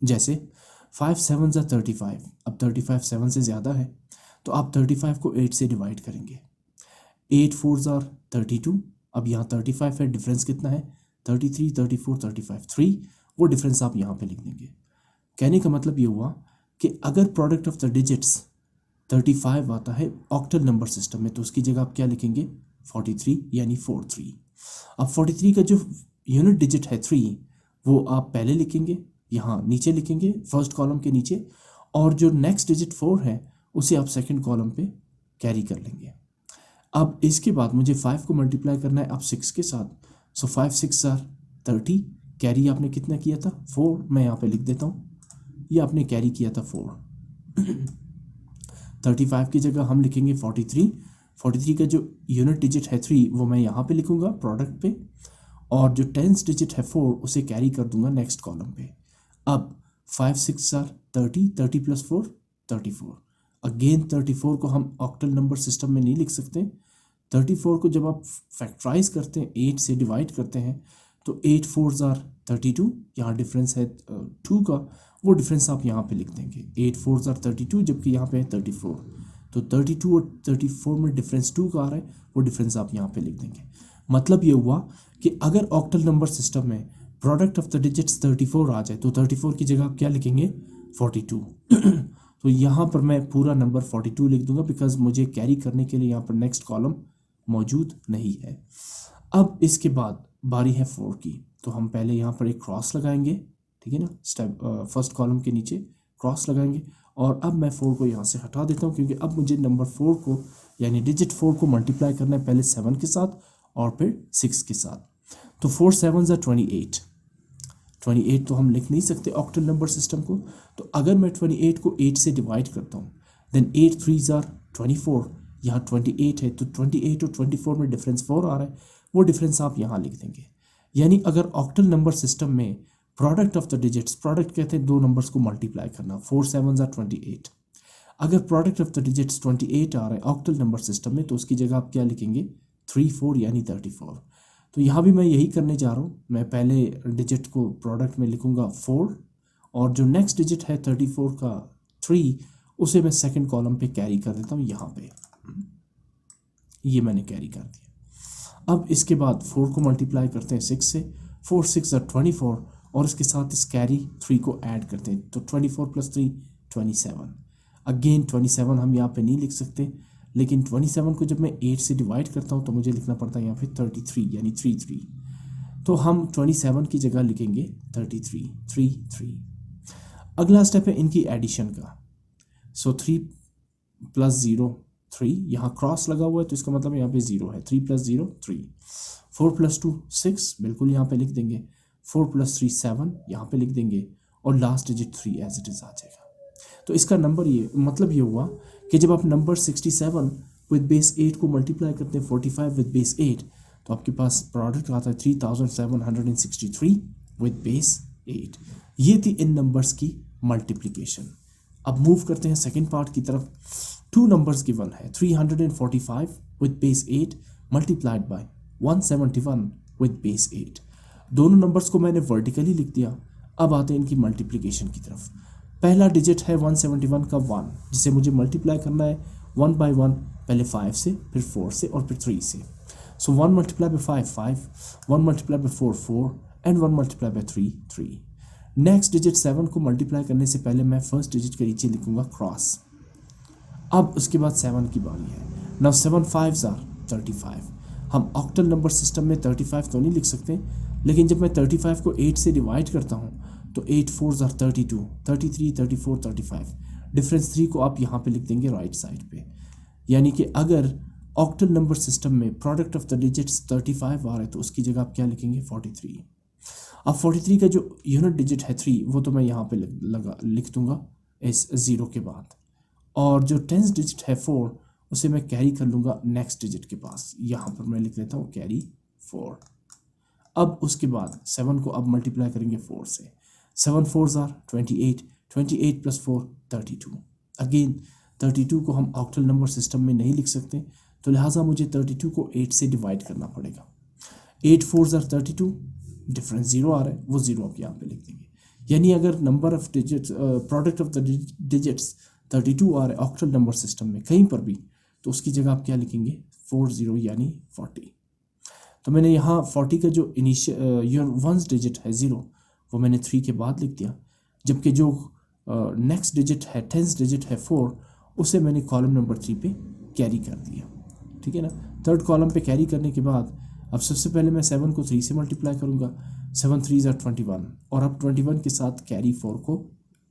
जैसे 5 7 = 35, अब 35 7 से ज़्यादा है तो आप 35 को 8 से डिवाइड करेंगे। 8 4 = 32, अब यहाँ 35 है, डिफरेंस कितना है 33, 34, 35 3, वो डिफरेंस आप यहाँ पे लिख देंगे। कहने का मतलब ये हुआ कि अगर प्रोडक्ट ऑफ द डिजिट्स 35 आता है ऑक्टल नंबर सिस्टम में तो उसकी जगह आप क्या लिखेंगे 43, यानी 43। अब 43 का जो यूनिट डिजिट है 3 वो आप पहले लिखेंगे, यहाँ नीचे लिखेंगे फर्स्ट कॉलम के नीचे, और जो नेक्स्ट डिजिट 4 है उसे आप सेकंड कॉलम पे कैरी कर लेंगे। अब इसके बाद मुझे 5 को मल्टीप्लाई करना है अब 6 के साथ, सो 5 6 = 30, कैरी आपने कितना किया था 4, मैं यहाँ पे लिख देता हूँ, ये आपने कैरी किया था 4। 35 की जगह हम लिखेंगे 43, 43 का जो यूनिट डिजिट है 3 वो मैं यहाँ पे लिखूँगा प्रोडक्ट पे, और जो 10th डिजिट है 4 उसे कैरी कर दूंगा नेक्स्ट कॉलम पे। अब 5 6 = 30, 30 + 4 34। अगेन 34 को हम ऑक्टल नंबर सिस्टम में नहीं लिख सकते। 34 को जब आप फैक्टराइज करते हैं 8 से डिवाइड करते हैं तो 8 4 = 32, यहाँ डिफरेंस है 2 का, वो डिफरेंस आप यहाँ पे लिख देंगे। 8 4 = 32, जबकि यहाँ पे है 34, तो 32 और 34 में डिफरेंस 2 का आ रहा है, वो डिफरेंस आप यहाँ पे लिख देंगे। मतलब ये हुआ कि अगर ऑक्टल नंबर सिस्टम में प्रोडक्ट ऑफ द डिजिट्स 34 आ जाए तो 34 की जगह आप क्या लिखेंगे 42। तो यहाँ पर मैं पूरा नंबर 42 लिख दूंगा, बिकॉज मुझे कैरी करने के लिए यहाँ पर नेक्स्ट कॉलम मौजूद नहीं है। अब इसके बाद बारी है 4 की, तो हम पहले यहाँ पर एक क्रॉस लगाएंगे, ठीक है ना, स्टेप फर्स्ट कॉलम के नीचे क्रॉस लगाएंगे, और अब मैं 4 को यहाँ से हटा देता हूँ क्योंकि अब मुझे नंबर 4 को यानी डिजिट 4 को मल्टीप्लाई करना है पहले 7 के साथ और फिर 6 के साथ। तो 4 7 = 28, 28 तो हम लिख नहीं सकते ऑक्टल नंबर सिस्टम को, तो अगर मैं 28 को 8 से डिवाइड करता हूँ देन 8 3 = 24, यहाँ 28 है तो 28 और 24 में डिफरेंस 4 आ रहा है, वो डिफरेंस आप यहाँ लिख देंगे। यानी अगर ऑक्टल नंबर सिस्टम में product of the digits, product कहते हैं दो नंबर्स को मल्टीप्लाई करना, 4 7 = 28, अगर प्रोडक्ट ऑफ द डिजिट्स 28 आ रहा है ऑक्टल नंबर सिस्टम में तो उसकी जगह आप क्या लिखेंगे 3 4, यानी 34। तो यहाँ भी मैं यही करने जा रहा हूँ, मैं पहले डिजिट को प्रोडक्ट में लिखूँगा 4 और जो नेक्स्ट डिजिट है 34 का 3 उसे मैं सेकंड कॉलम पे कैरी कर देता हूँ यहाँ पे, ये मैंने कैरी कर दिया। अब इसके बाद 4 को मल्टीप्लाई करते हैं 6 से, 4 6 24 और इसके साथ इस कैरी 3 को ऐड करते हैं, तो 24 + 3 27। अगेन 27 हम यहाँ पे नहीं लिख सकते, लेकिन 27 को जब मैं 8 से डिवाइड करता हूँ तो मुझे लिखना पड़ता है यहाँ पे 33 यानी 33, तो हम 27 की जगह लिखेंगे 33। अगला स्टेप है इनकी एडिशन का। सो 3 + 0 3, यहाँ क्रॉस लगा हुआ है तो इसका मतलब यहाँ पे 0 है, 3 + 0 3, 4 + 2 6 बिल्कुल यहाँ पे लिख देंगे, 4 + 3 7 यहाँ पे लिख देंगे और last digit 3 as it is आ जाएगा। तो इसका नंबर ये मतलब ये हुआ कि जब आप नंबर 67 विद बेस 8 को मल्टीप्लाई करते हैं 45 विद बेस 8 तो आपके पास प्रोडक्ट आता है 3763 विद बेस 8। ये थी इन नंबर्स की मल्टीप्लिकेशन। अब मूव करते हैं सेकेंड पार्ट की तरफ। 2 नंबर्स गिवन है 345 with base 8 multiplied by 171 with base 8। दोनों नंबर्स को मैंने वर्टिकली लिख दिया। अब आते हैं इनकी मल्टीप्लिकेशन की तरफ। पहला डिजिट है 171 का 1, जिसे मुझे मल्टीप्लाई करना है 1 by 1, पहले 5 से, फिर 4 से और फिर 3 से। सो 1 × 5 5, 1 × 4 4 एंड 1 × 3 3। नेक्स्ट डिजिट 7 को मल्टीप्लाई करने से पहले मैं फर्स्ट डिजिट के नीचे लिखूंगा क्रॉस। अब उसके बाद 7 की बारी है। Now 7 5s are 35। हम ऑक्टल नंबर सिस्टम में 35 तो नहीं लिख सकते, लेकिन जब मैं 35 को 8 से डिवाइड करता हूँ तो 8 4s are 32, 33 34 35। डिफरेंस 3 को आप यहाँ पे लिख देंगे राइट साइड पे, यानी कि अगर ऑक्टल नंबर सिस्टम में प्रोडक्ट ऑफ द डिजिट्स 35 आ रहा है तो उसकी जगह आप क्या लिखेंगे 43। अब 43 का जो यूनिट डिजिट है 3 वो तो मैं यहाँ पे लिख दूंगा इस 0 के बाद, और जो 10th डिजिट है 4 उसे मैं कैरी कर लूँगा नेक्स्ट डिजिट के पास, यहाँ पर मैं लिख लेता हूँ कैरी 4। अब उसके बाद 7 को अब मल्टीप्लाई करेंगे 4 से। 7 4s are 28, 28 + 4 32। अगेन 32 को हम ऑक्टल नंबर सिस्टम में नहीं लिख सकते, तो लिहाजा मुझे 32 को 8 से डिवाइड करना पड़ेगा। 8 4s are 32, डिफरेंस 0 आ रहा है, वो 0 आप यहाँ पे लिख देंगे। यानी अगर number of digits product of the digits 32 आ रहा है ऑक्टल नंबर सिस्टम में कहीं पर भी, तो उसकी जगह आप क्या लिखेंगे 40 यानी 40। तो मैंने यहाँ 40 का जो इनिशियल वंस डिजिट है 0 वो मैंने 3 के बाद लिख दिया, जबकि जो नेक्स्ट डिजिट है 10th डिजिट है 4 उसे मैंने कॉलम नंबर 3 पे कैरी कर दिया। ठीक है ना। थर्ड कॉलम पे कैरी करने के बाद अब सबसे पहले मैं 7 को 3 से मल्टीप्लाई करूँगा, 7 3s are 21 और अब 21 के साथ कैरी 4 को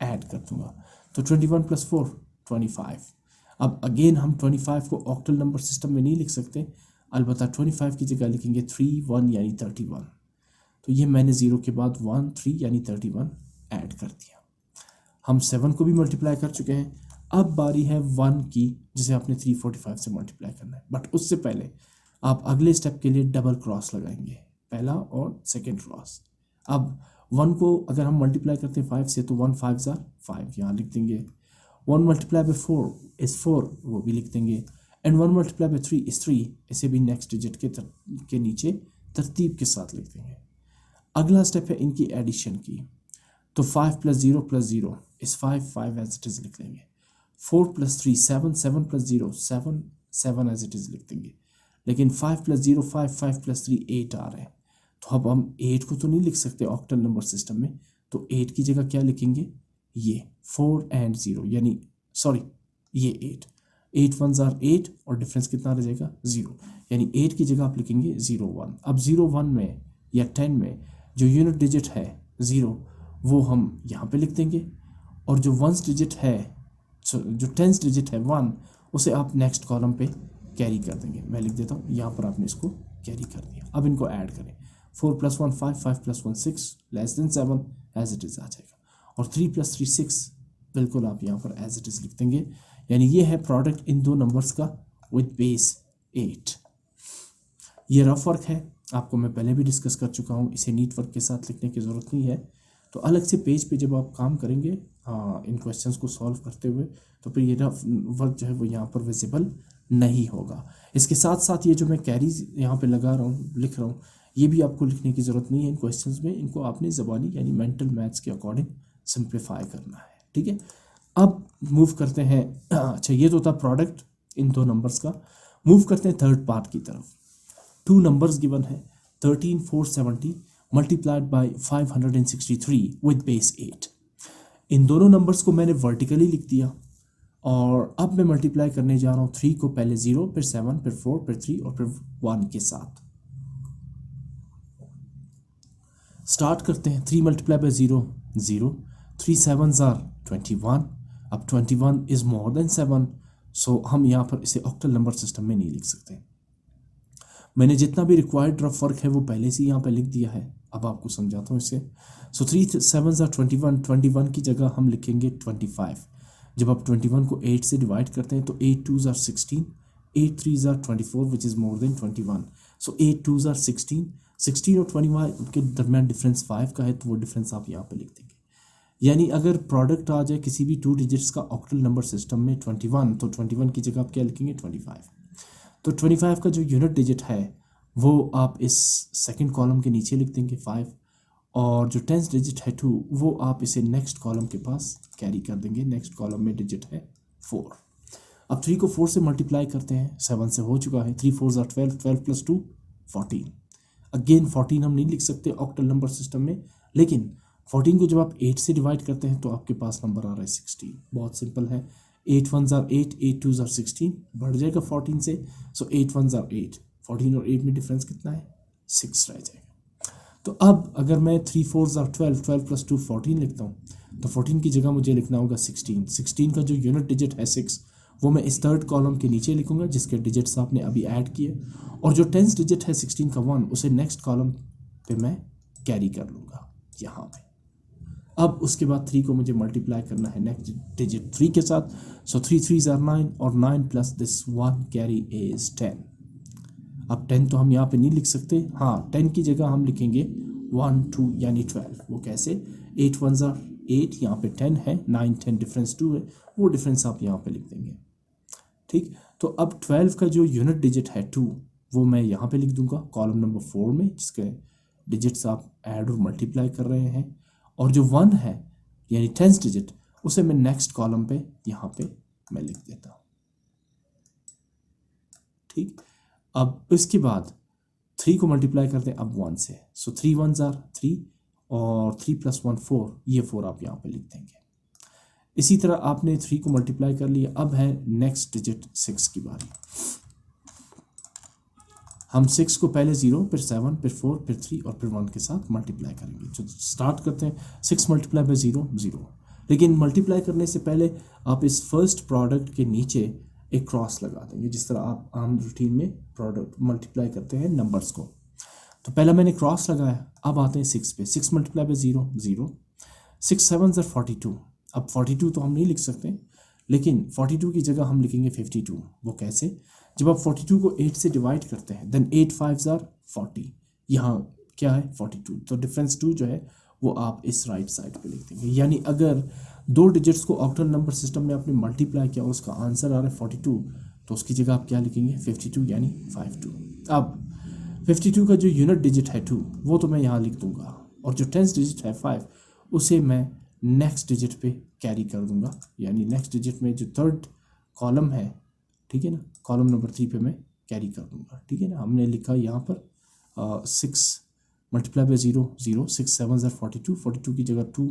ऐड कर दूँगा, तो 21 + 4 25। अब अगेन हम 25 को ऑक्टल नंबर सिस्टम में नहीं लिख सकते, अलबत्ता 25 की जगह लिखेंगे 3 1 यानी 31। तो ये मैंने 0 के बाद 1 3 यानी 31 ऐड कर दिया। हम 7 को भी मल्टीप्लाई कर चुके हैं, अब बारी है 1 की, जिसे आपने 345 से मल्टीप्लाई करना है। बट उससे पहले आप अगले स्टेप के लिए डबल क्रॉस लगाएंगे, पहला और सेकेंड क्रॉस। अब 1 को अगर हम मल्टीप्लाई करते हैं 5 से तो 1 5s are 5 यहाँ लिख देंगे, 1 × 4 is 4 वो भी लिख देंगे, एंड 1 × 3 is 3, इसे भी नेक्स्ट डिजिट के नीचे तरतीब के साथ लिख देंगे। अगला स्टेप है इनकी एडिशन की, तो 5 + 0 + 0 is 5 5 एज इट इज़ लिख लेंगे, 4 + 3 7 7 + 0 7 7 एज इट इज़ लिख देंगे। लेकिन 5 + 0 5 5 + 3 8 आ रहे हैं, तो अब हम 8 को तो नहीं लिख सकते ऑक्टल नंबर सिस्टम में, तो 8 की जगह क्या लिखेंगे ये 4 and 0 यानी सॉरी ये 8 1s are 8 और डिफरेंस कितना रह जाएगा 0, यानी 8 की जगह आप लिखेंगे 0 1। अब 0 1 में या 10 में जो यूनिट डिजिट है 0 वो हम यहाँ पे लिख देंगे, और जो वंस डिजिट है जो 10th डिजिट है 1 उसे आप नेक्स्ट कॉलम पे कैरी कर देंगे। मैं लिख देता हूँ यहाँ पर आपने इसको कैरी कर दिया। अब इनको ऐड करें, 4 + 1 5 5 + 1 6 < 7 एज इट इज़ आ जाएगा, और 3 + 3 6 बिल्कुल आप यहाँ पर एज इट इज़ लिख देंगे। यानी ये है प्रोडक्ट इन दो नंबर्स का विद बेस 8। ये रफ वर्क है, आपको मैं पहले भी डिस्कस कर चुका हूँ, इसे नीट वर्क के साथ लिखने की ज़रूरत नहीं है। तो अलग से पेज पे जब आप काम करेंगे इन क्वेश्चंस को सॉल्व करते हुए, तो फिर ये रफ वर्क जो है वो यहाँ पर विजिबल नहीं होगा। इसके साथ साथ ये जो मैं कैरीज यहाँ पे लगा रहा हूँ लिख रहा हूँ, ये भी आपको लिखने की ज़रूरत नहीं है इन क्वेश्चंस में, इनको आपने ज़बानी यानी मेंटल मैथ्स के अकॉर्डिंग सिंप्लीफाई करना है। ठीक है, अब मूव करते हैं। अच्छा, ये तो था प्रोडक्ट इन दो नंबर्स का। मूव करते हैं थर्ड पार्ट की तरफ। टू नंबर्स गिवन है 13470 मल्टीप्लाइड बाय 563 विद बेस 8। इन दोनों नंबर्स को मैंने वर्टिकली लिख दिया और अब मैं मल्टीप्लाई करने जा रहा हूँ 3 को पहले 0, फिर 7, फिर 4, फिर 3 और फिर 1 के साथ। स्टार्ट करते हैं। 3 मल्टीप्लाई बाय 0, 0, 3 7s आर 21। अब 21 इज मोर देन 7, सो हम यहाँ पर इसे ऑक्टल नंबर सिस्टम में नहीं लिख सकते। मैंने जितना भी रिक्वायर्ड रफ वर्क है वो पहले से यहाँ पे लिख दिया है, अब आपको समझाता हूँ इसे। सो 3 7s आर 21, 21 की जगह हम लिखेंगे 25। जब आप 21 को 8 से डिवाइड करते हैं तो 8 2s are 16, 8 3s are 24 which is more than 21। So 8 2s are 16, 16 और 21 के दरमियान डिफरेंस 5 का है, तो वो डिफरेंस आप यहाँ पे लिख देंगे। यानी अगर प्रोडक्ट आ जाए किसी भी 2 डिजिट्स का ऑक्टल नंबर सिस्टम में 21, तो 21 की जगह आप क्या लिखेंगे 25। तो 25 का जो यूनिट डिजिट है वो आप इस सेकंड कॉलम के नीचे लिख देंगे 5, और जो 10th डिजिट है 2 वो आप इसे नेक्स्ट कॉलम के पास कैरी कर देंगे। नेक्स्ट कॉलम में डिजिट है 4। अब 3 को 4 से मल्टीप्लाई करते हैं, 7 से हो चुका है। 3 4s आर 12, 12 प्लस 2 14। अगेन 14 हम नहीं लिख सकते ऑक्टल नंबर सिस्टम में, लेकिन 14 को जब आप 8 से डिवाइड करते हैं तो आपके पास नंबर आ रहा है 16। बहुत सिंपल है। 8 1s आर 8, 8 2s आर 16, बढ़ जाएगा 14 से। सो 8 1s आर 8, 14 और 8 में डिफरेंस कितना है 6 रह जाएगा। तो अब अगर मैं 3 4s आर 12, 12 प्लस 2 14 लिखता हूँ, तो 14 की जगह मुझे लिखना होगा 16। 16 का जो यूनिट डिजिट है 6, वो मैं इस थर्ड कॉलम के नीचे लिखूंगा जिसके डिजिट्स आपने अभी ऐड किए, और जो 10th डिजिट है 16 का 1, उसे नेक्स्ट कॉलम पे मैं कैरी कर लूँगा यहाँ पे। अब उसके बाद 3 को मुझे मल्टीप्लाई करना है नेक्स्ट डिजिट 3 के साथ। सो 3 3s आर 9, और 9 प्लस दिस 1 कैरी इज 10। अब 10 तो हम यहाँ पे नहीं लिख सकते, हाँ 10 की जगह हम लिखेंगे 1 2 यानी 12। वो कैसे? 8 1s आर 8, यहाँ पे 10 है, 9 10 डिफरेंस 2 है, वो डिफरेंस आप यहाँ पे लिख देंगे। ठीक, तो अब 12 का जो यूनिट डिजिट है 2, वो मैं यहाँ पे लिख दूंगा कॉलम नंबर 4 में, जिसके डिजिट्स आप ऐड और मल्टीप्लाई कर रहे हैं, और जो 1 है यानी 10th डिजिट, उसे मैं नेक्स्ट कॉलम पे यहाँ पे मैं लिख देता हूँ। ठीक, अब इसके बाद 3 को मल्टीप्लाई करते हैं अब 1 से। सो 3 1s आर 3, और 3 प्लस 1 4, ये 4 आप यहाँ पे लिख देंगे। इसी तरह आपने 3 को मल्टीप्लाई कर लिया। अब है नेक्स्ट डिजिट 6 की बारी। हम 6 को पहले 0, फिर 7, फिर 4, फिर 3 और फिर 1 के साथ मल्टीप्लाई करेंगे। जो स्टार्ट करते हैं 6 मल्टीप्लाई बाय 0, 0। लेकिन मल्टीप्लाई करने से पहले आप इस फर्स्ट प्रोडक्ट के नीचे एक क्रॉस लगा देंगे, जिस तरह आप आम रूटीन में प्रोडक्ट मल्टीप्लाई करते हैं नंबर्स को। तो पहला मैंने क्रॉस लगाया। अब आते हैं 6 पे। 6 मल्टीप्लाई बाय 0, 0। 6 7s are 42। अब 42 तो हम नहीं लिख सकते, लेकिन 42 की जगह हम लिखेंगे 52। वो कैसे? जब आप 42 को 8 से डिवाइड करते हैं, देन 8 5s आर 40। यहाँ क्या है 42, तो डिफरेंस 2 जो है वो आप इस राइट साइड पे लिख देंगे। यानी अगर 2 डिजिट्स को ऑक्टल नंबर सिस्टम में आपने मल्टीप्लाई किया और उसका आंसर आ रहा है 42, तो उसकी जगह आप क्या लिखेंगे 52 यानी 52। अब 52 का जो यूनिट डिजिट है 2, वो तो मैं यहाँ लिख दूंगा, और जो 10th डिजिट है 5, उसे मैं नेक्स्ट डिजिट पे कैरी कर दूंगा। यानी नेक्स्ट डिजिट में जो थर्ड कॉलम है, ठीक है ना, कॉलम नंबर 3 पे मैं कैरी कर दूंगा। ठीक है ना, हमने लिखा यहाँ पर 6 मल्टीप्लाई बाय 0, 0। 6 7s आर 42, 42 की जगह 2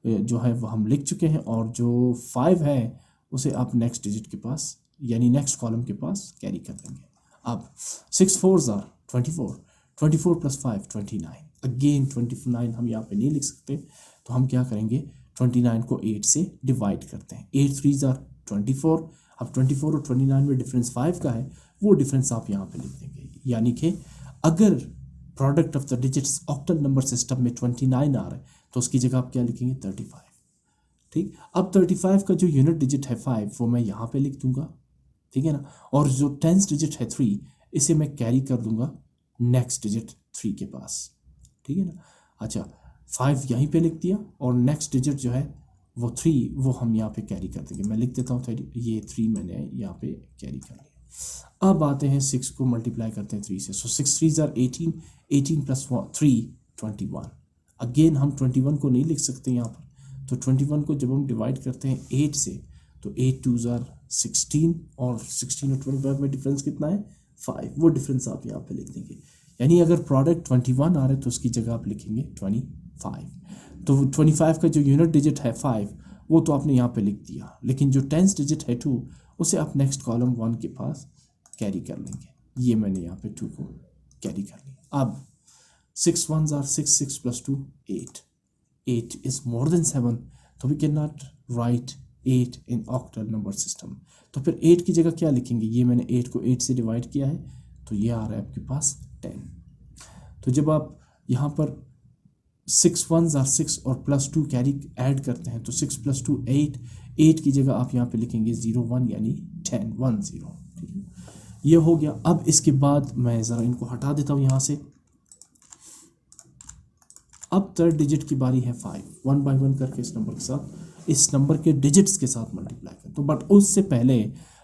जो है वो हम लिख चुके हैं, और जो 5 है उसे आप नेक्स्ट डिजिट के पास यानी नेक्स्ट कॉलम के पास कैरी कर देंगे। अब 6 4s आर 24, 24 प्लस 5 29। अगेन 29 हम यहाँ पे नहीं लिख सकते, तो हम क्या करेंगे 29 को 8 से डिवाइड करते हैं। 8 3s आर 24। अब 24 और 29 में डिफरेंस 5 का है, वो डिफरेंस आप यहाँ पे लिख देंगे। यानी कि अगर product of the digits octal number system में 29 आ रहा है, तो उसकी जगह आप क्या लिखेंगे 35। ठीक, अब 35 का जो यूनिट डिजिट है 5, वो मैं यहाँ पे लिख दूंगा। ठीक है ना, और जो 10th डिजिट है 3, इसे मैं कैरी कर दूंगा नेक्स्ट डिजिट 3 के पास। ठीक है ना, अच्छा 5 यहीं पे लिख दिया, और नेक्स्ट डिजिट जो है वो 3, वो हम यहाँ पे कैरी कर देंगे। मैं लिख देता हूँ 30, ये 3 मैंने यहाँ पे कैरी कर लिया। अब आते हैं 6 को मल्टीप्लाई करते हैं 3 से, सो 6 3 आर 18, 18 प्लस 3 21। अगेन हम 21 को नहीं लिख सकते यहाँ पर, तो 21 को जब हम डिवाइड करते हैं 8 से तो 8 2 आर 16, और 16 और 25 में डिफरेंस कितना है 5, वो डिफरेंस आप यहाँ पे लिख देंगे। यानी अगर प्रोडक्ट 21 आ रहा है तो उसकी जगह आप लिखेंगे 25। तो 25 का जो यूनिट डिजिट है 5 वो तो आपने यहाँ पे लिख दिया, लेकिन जो टेंस डिजिट है 2 उसे आप नेक्स्ट कॉलम 1 के पास कैरी कर लेंगे। ये मैंने यहाँ पे 2 को कैरी कर लिया। अब 6 1s are 6, 6 plus 2 8, 8 is more than 7, तो we cannot write 8 in octal number system। तो फिर 8 की जगह क्या लिखेंगे, ये मैंने 8 को 8 से डिवाइड किया है तो ये आ रहा है आपके पास 10। तो जब आप यहाँ पर 6 1s are 6 और प्लस 2 कैरी ऐड करते हैं तो 6 plus 2 8, 8 की जगह आप यहाँ पे लिखेंगे 0 1 यानी 10 1 0। ठीक है, ये हो गया। अब इसके बाद मैं ज़रा इनको हटा देता हूँ यहाँ से। अब थर्ड डिजिट की बारी है 5, 1 बाय 1 करके इस नंबर के साथ, इस नंबर के डिजिट्स के साथ मल्टीप्लाई कर। तो बट उससे पहले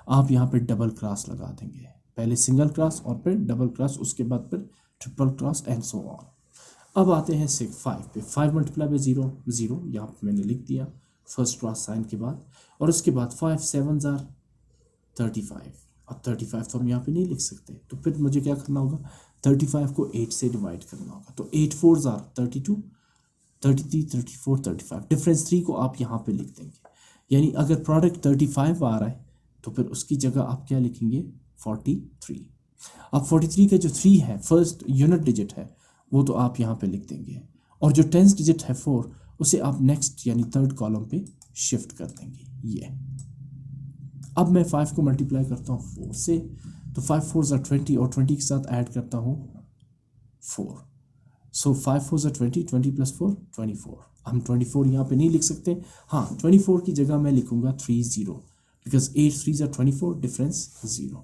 आप यहाँ पे डबल क्रॉस लगा देंगे, पहले सिंगल क्रॉस और फिर डबल क्रॉस, उसके बाद फिर triple cross and so on. अब आते हैं 5 पे, 5 मल्टीप्लाई बाय 0 0, यहाँ पे मैंने लिख दिया फर्स्ट क्रॉस साइन के बाद, और उसके बाद 5 7s are 35। अब 35 तो हम यहाँ पे नहीं लिख सकते, तो फिर मुझे क्या करना होगा, 35 को 8 से डिवाइड करना होगा। तो 8 4s are 32, 33 34 35, डिफरेंस 3 को आप यहाँ पे लिख देंगे। यानी अगर प्रोडक्ट 35 आ रहा है तो फिर उसकी जगह आप क्या लिखेंगे 43। अब 43 का जो 3 है फर्स्ट यूनिट डिजिट है वो तो आप यहाँ पे लिख देंगे, और जो टेंस डिजिट है 4 उसे आप नेक्स्ट यानी थर्ड कॉलम पे शिफ्ट कर देंगे। ये अब मैं 5 को मल्टीप्लाई करता हूँ 4 से, तो 5 4s are 20 और 20 के साथ ऐड करता हूँ 4, सो 5 4s are 20, 20 प्लस 4 24। हम 24 यहाँ पे नहीं लिख सकते, हाँ 24 की जगह मैं लिखूँगा 30, बिकॉज 8 3s are 24, डिफरेंस 0।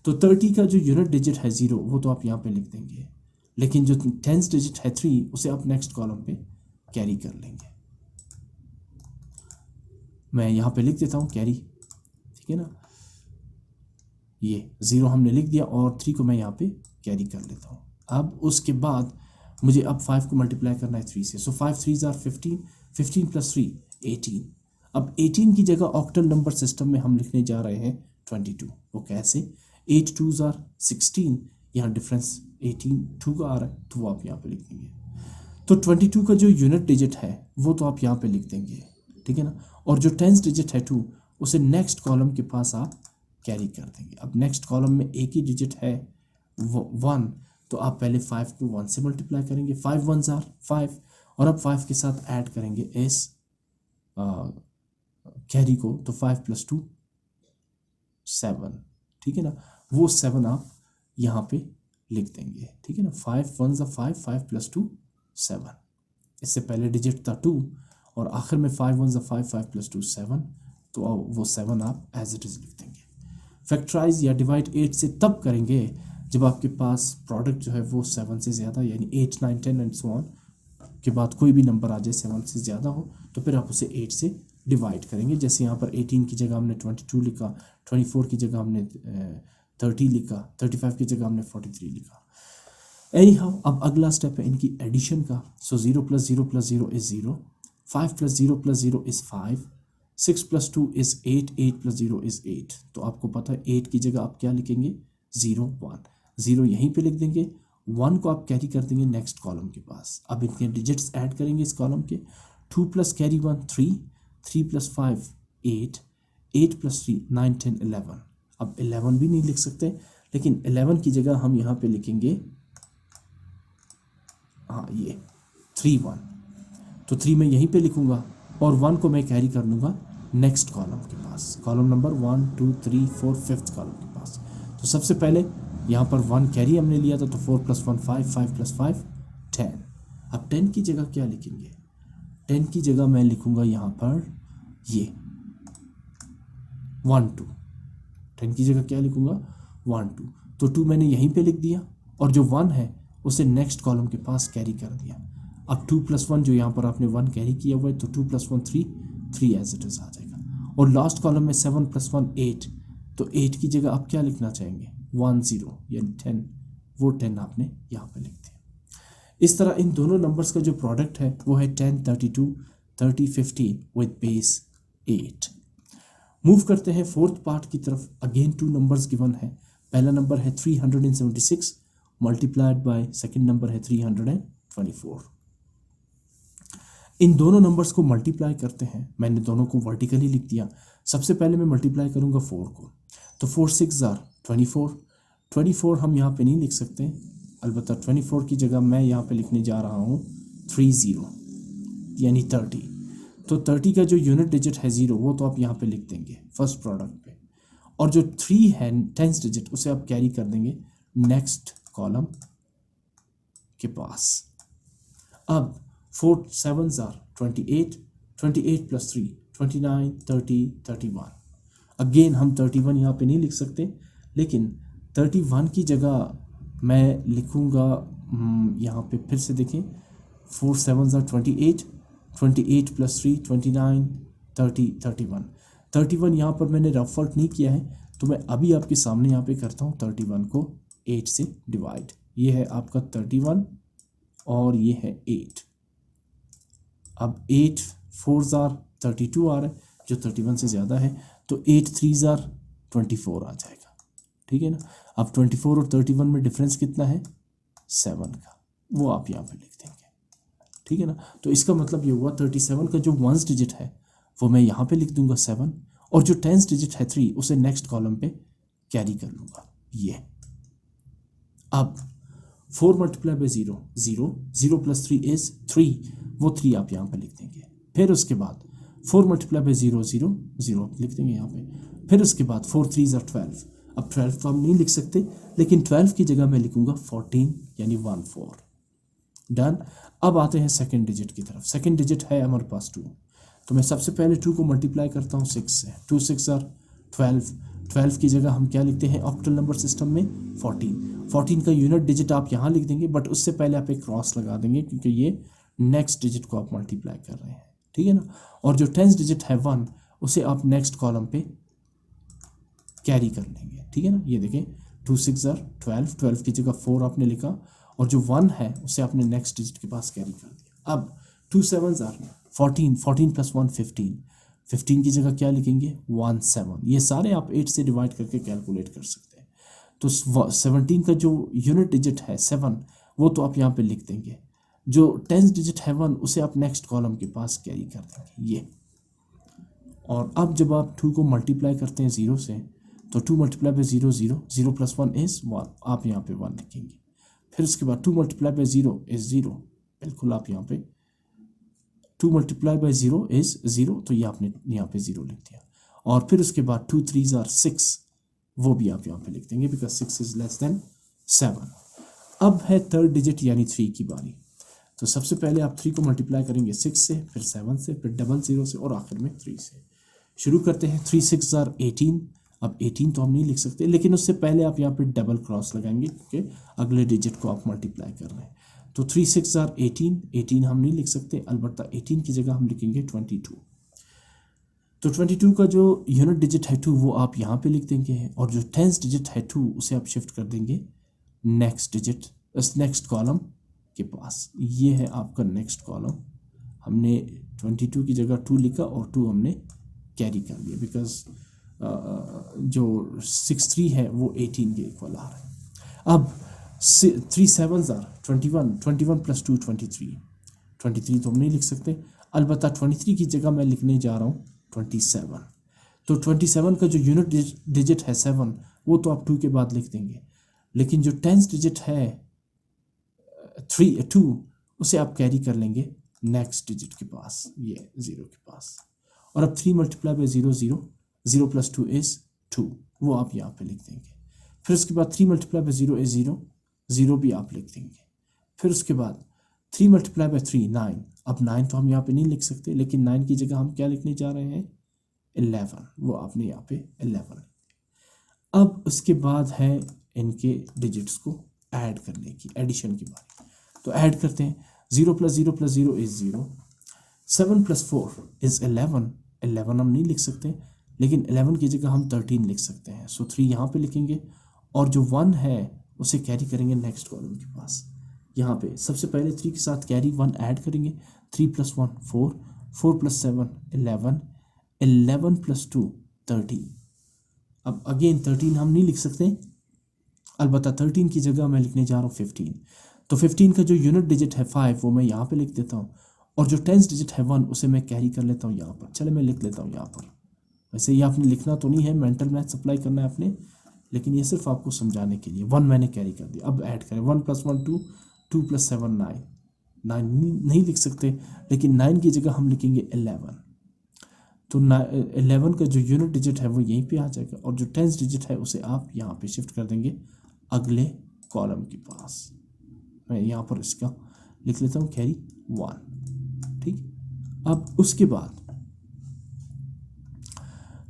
तो 30 का जो यूनिट डिजिट है 0 वो तो आप यहाँ पे लिख देंगे, लेकिन जो टेंस डिजिट है 3 उसे आप नेक्स्ट कॉलम पे कैरी कर लेंगे। मैं यहाँ पे लिख देता हूँ कैरी, ठीक है ना, ये 0 हमने लिख दिया और 3 को मैं यहाँ पे कैरी कर लेता हूँ। अब उसके बाद मुझे अब 5 को मल्टीप्लाई करना है 3 से, सो 5 3s are 15, 15 प्लस 3 18। अब 18 की जगह ऑक्टल नंबर सिस्टम में हम लिखने जा रहे हैं 22। वो कैसे, 8 2s are 16, यहाँ डिफरेंस 18 2 का आ रहा है तो वो आप यहाँ पे लिख देंगे। तो 22 का जो यूनिट डिजिट है वो तो आप यहाँ पे लिख देंगे, ठीक है ना, और जो टेंस डिजिट है 2 उसे नेक्स्ट कॉलम के पास आप कैरी कर देंगे। अब नेक्स्ट कॉलम में एक ही डिजिट है 1, तो आप पहले 5 को 1 से मल्टीप्लाई करेंगे, 5 1s are 5, और अब 5 के साथ ऐड करेंगे इस कैरी को, तो 5 प्लस 2 7, ठीक है ना, वो 7 आप यहाँ पे लिख देंगे, ठीक है ना। 5 1s are 5, 5 प्लस 2 7, इससे पहले डिजिट था 2 और आखिर में 5 1s are 5, 5 प्लस 2 7, तो वो 7 आप एज इट इज़ लिख देंगे। फैक्टराइज या डिवाइड 8 से तब करेंगे जब आपके पास प्रोडक्ट जो है वो 7 से ज़्यादा, यानी 8 9 10 एंड सो ऑन के बाद कोई भी नंबर आ जाए 7 से ज़्यादा हो, तो फिर आप उसे 8 से डिवाइड करेंगे। जैसे यहाँ पर 18 की जगह हमने 22 लिखा, 24 की जगह हमने 30 लिखा, 35 की जगह हमने 43 लिखा। एनी हाउ अब अगला स्टेप है इनकी एडिशन का। सो 0 plus 0 plus 0 is 0, 5 plus 0 plus 0 is 5, 6 plus 2 is 8, 8 plus 0 is 8। तो आपको पता है 8 की जगह आप क्या लिखेंगे 0 1, 0 यहीं पे लिख देंगे, 1 को आप कैरी कर देंगे नेक्स्ट कॉलम के पास। अब इनके डिजिट्स ऐड करेंगे इस कॉलम के, 2 प्लस कैरी 1 3, 3 प्लस 5 8, 8 प्लस 3 9 10 11। अब 11 भी नहीं लिख सकते, लेकिन 11 की जगह हम यहाँ पे लिखेंगे हाँ ये 3 1, तो 3 मैं यहीं पे लिखूँगा और 1 को मैं कैरी कर लूँगा नेक्स्ट कॉलम के पास, कॉलम नंबर 1 2 3 4 5th कॉलम के पास। तो सबसे पहले यहाँ पर 1 कैरी हमने लिया था, तो 4 प्लस 1 5, 5 प्लस 5 10। अब 10 की जगह क्या लिखेंगे, 10 की जगह मैं लिखूँगा यहाँ पर ये 1 2, 10 की जगह क्या लिखूँगा 1 2, तो 2 मैंने यहीं पे लिख दिया और जो 1 है उसे नेक्स्ट कॉलम के पास कैरी कर दिया। अब 2 प्लस 1 जो यहाँ पर आपने 1 कैरी किया हुआ है, तो 2 प्लस 1 3 एज इट इज़ आ जाएगा, और लास्ट कॉलम में 7 प्लस 1 8, तो 8 की जगह आप क्या लिखना चाहेंगे 10 यानी 10, वो 10 आपने यहाँ पे लिख दिया। इस तरह इन दोनों नंबर्स का जो प्रोडक्ट है वो है 10, 32, 30, 50 विद बेस 8। मूव करते हैं फोर्थ पार्ट की तरफ। अगेन टू नंबर्स गिवन है। पहला नंबर है 376 मल्टीप्लाइड बाय सेकंड नंबर है 324। इन दोनों नंबर्स को मल्टीप्लाई करते हैं। मैंने दोनों को वर्टिकली लिख दिया। सबसे पहले मैं मल्टीप्लाई करूंगा 4 को, तो 4 6 आर 24। 24 हम यहाँ पे नहीं लिख सकते, अलबत्ता 24 की जगह मैं यहाँ पे लिखने जा रहा हूँ 30 यानी 30। तो 30 का जो यूनिट डिजिट है 0 वो तो आप यहाँ पे लिख देंगे फर्स्ट प्रोडक्ट पे, और जो 3 है 10th डिजिट उसे आप कैरी कर देंगे नेक्स्ट कॉलम के पास। अब 4 7s आर 28, 28 प्लस 3 29, 30, 31। अगेन हम 31 यहाँ पे नहीं लिख सकते, लेकिन 31 की जगह मैं लिखूँगा यहाँ पे फिर से देखें 4 7s आर 28, 28 प्लस 3 29, 30, 31। 31 यहाँ पर मैंने रफ वर्क नहीं किया है, तो मैं अभी आपके सामने यहाँ पे करता हूँ 31 को 8 से डिवाइड। ये है आपका 31 और ये है 8। अब 8 4s आर 32 आ रहा है जो 31 से ज़्यादा है, तो 8 3s आर 24 आ जाएगा, ठीक है ना। अब 24 और 31 में डिफरेंस कितना है 7 का, वो आप यहाँ पे लिख देंगे, ठीक है ना। तो इसका मतलब ये हुआ 37 का जो 1st डिजिट है वो मैं यहाँ पे लिख दूंगा 7, और जो 10th डिजिट है 3 उसे नेक्स्ट कॉलम पे कैरी कर लूँगा ये। अब 4 मल्टीप्लाई बाई 0 0, 0 प्लस 3 इज 3, वो 3 आप यहाँ पे लिख देंगे। फिर उसके बाद 4 मल्टीप्लाई बाई 0 0, 0 लिख देंगे यहाँ पे। फिर उसके बाद 4 3s आर 12। अब 12 तो हम नहीं लिख सकते, लेकिन 12 की जगह मैं लिखूंगा 14 यानी 14। डन। अब आते हैं सेकंड डिजिट की तरफ। सेकंड डिजिट है हमारे पास 2, तो मैं सबसे पहले 2 को मल्टीप्लाई करता हूँ 6 से। 2 6 आर 12, 12 की जगह हम क्या लिखते हैं ऑक्टल नंबर सिस्टम में 14। 14 का यूनिट डिजिट आप यहाँ लिख देंगे, बट उससे पहले आप एक क्रॉस लगा देंगे क्योंकि ये नेक्स्ट डिजिट को आप मल्टीप्लाई कर रहे हैं, ठीक है ना। और जो 10th डिजिट है 1, उसे आप नेक्स्ट कॉलम पे कैरी कर लेंगे, ठीक है ना। ये देखें 2 6 आर 12, 12 की जगह 4 आपने लिखा, और जो 1 है उसे आपने नेक्स्ट डिजिट के पास कैरी कर दिया। अब 2 7s आर 14, 14 प्लस 1 15, 15 की जगह क्या लिखेंगे 1 7। ये सारे आप 8 से डिवाइड करके कैलकुलेट कर सकते हैं। तो 17 का जो यूनिट डिजिट है 7, वो तो आप यहाँ पे लिख देंगे। जो 10th डिजिट है 1, उसे आप नेक्स्ट कॉलम के पास कैरी कर देंगे ये। और अब जब आप 2 को मल्टीप्लाई करते हैं 0 से, तो 2 मल्टीप्लाई बाई 0 0, 0 प्लस 1 इज 1, आप यहाँ पे 1 लिखेंगे। फिर उसके बाद 2 मल्टीप्लाई बाई 0 इज 0, बिल्कुल आप यहाँ पे 2 मल्टीप्लाई बाई 0 इज 0, तो ये आपने यहाँ पे 0 लिख दिया। और फिर उसके बाद 2 3s आर 6, वो भी आप यहाँ पे लिख देंगे बिकॉज 6 इज लेस देन 7। अब है थर्ड डिजिट यानी 3 की बारी। तो सबसे पहले आप 3 को मल्टीप्लाई करेंगे 6 से, फिर 7 से, फिर 00 से, और आखिर में 3 से। शुरू करते हैं 3 6 आर 18। अब 18 तो हम नहीं लिख सकते, लेकिन उससे पहले आप यहाँ पे डबल क्रॉस लगाएंगे क्योंकि अगले डिजिट को आप मल्टीप्लाई कर रहे हैं। तो 3 6 आर 18, 18 हम नहीं लिख सकते, अलबत्ता 18 की जगह हम लिखेंगे 22। तो 22 का जो यूनिट डिजिट है 2, वो आप यहाँ पे लिख देंगे, और जो 10th डिजिट है 2, उसे आप शिफ्ट कर देंगे नेक्स्ट डिजिट, नेक्स्ट कॉलम के पास। ये है आपका नेक्स्ट कॉलम। हमने 22 की जगह 2 लिखा और 2 हमने कैरी कर लिया बिकॉज जो 6 3 है वो 18 के इक्वल आ रहा है। अब 3 7s आर 21, 21 प्लस 2 23, 23 तो हम नहीं लिख सकते, अलबत्ता 23 की जगह मैं लिखने जा रहा हूँ 27। तो 27 का जो यूनिट डिजिट है 7, वो तो आप 2 के बाद लिख देंगे, लेकिन जो 10th डिजिट है 2, उसे आप कैरी कर लेंगे नेक्स्ट डिजिट के पास, ये 0 के पास। और अब 3 मल्टीप्लाई बाई 0 0, 0 प्लस 2 इज 2, वो आप यहाँ पे लिख देंगे। फिर उसके बाद 3 मल्टीप्लाई बाई 0 इज 0, 0 भी आप लिख देंगे। फिर उसके बाद 3 मल्टीप्लाई बाई 3 9। अब 9 तो हम यहाँ पे नहीं लिख सकते, लेकिन 9 की जगह हम क्या लिखने जा रहे हैं 11, वो आपने यहाँ पे 11। अब उसके बाद है इनके डिजिट्स को ऐड करने की, एडिशन की बारी। तो ऐड करते हैं 0 plus 0 plus 0 is 0, 7 plus 4 is 11, 11 हम नहीं लिख सकते, लेकिन 11 की जगह हम 13 लिख सकते हैं। सो 3 यहाँ पे लिखेंगे और जो 1 है उसे कैरी करेंगे नेक्स्ट कॉलम के पास। यहाँ पे सबसे पहले 3 के साथ कैरी 1 ऐड करेंगे। 3 + 1 4, 4 + 7 11, 11 + 2 13। अब अगेन 13 हम नहीं लिख सकते, अलबत्ता 13 की जगह मैं लिखने जा रहा हूँ 15। तो 15 का जो यूनिट डिजिट है 5 वो मैं यहाँ पे लिख देता हूँ और जो टेंस डिजिट है 1 उसे मैं कैरी कर लेता हूँ यहाँ पर। चले मैं लिख लेता हूँ यहाँ पर। वैसे ये आपने लिखना तो नहीं है, मेंटल मैथ अप्लाई करना है आपने, लेकिन ये सिर्फ आपको समझाने के लिए। 1 मैंने कैरी कर दिया। अब ऐड करें 1 + 1 2, 2 + 7 9। 9 नहीं लिख सकते, लेकिन 9 की जगह हम लिखेंगे 11। तो 11 का जो यूनिट डिजिट है वो यहीं पे आ जाएगा और जो टेंस डिजिट है उसे आप यहाँ पे शिफ्ट कर देंगे अगले कॉलम के पास। मैं यहाँ पर इसका लिख लेता हूँ कैरी 1। ठीक, अब उसके बाद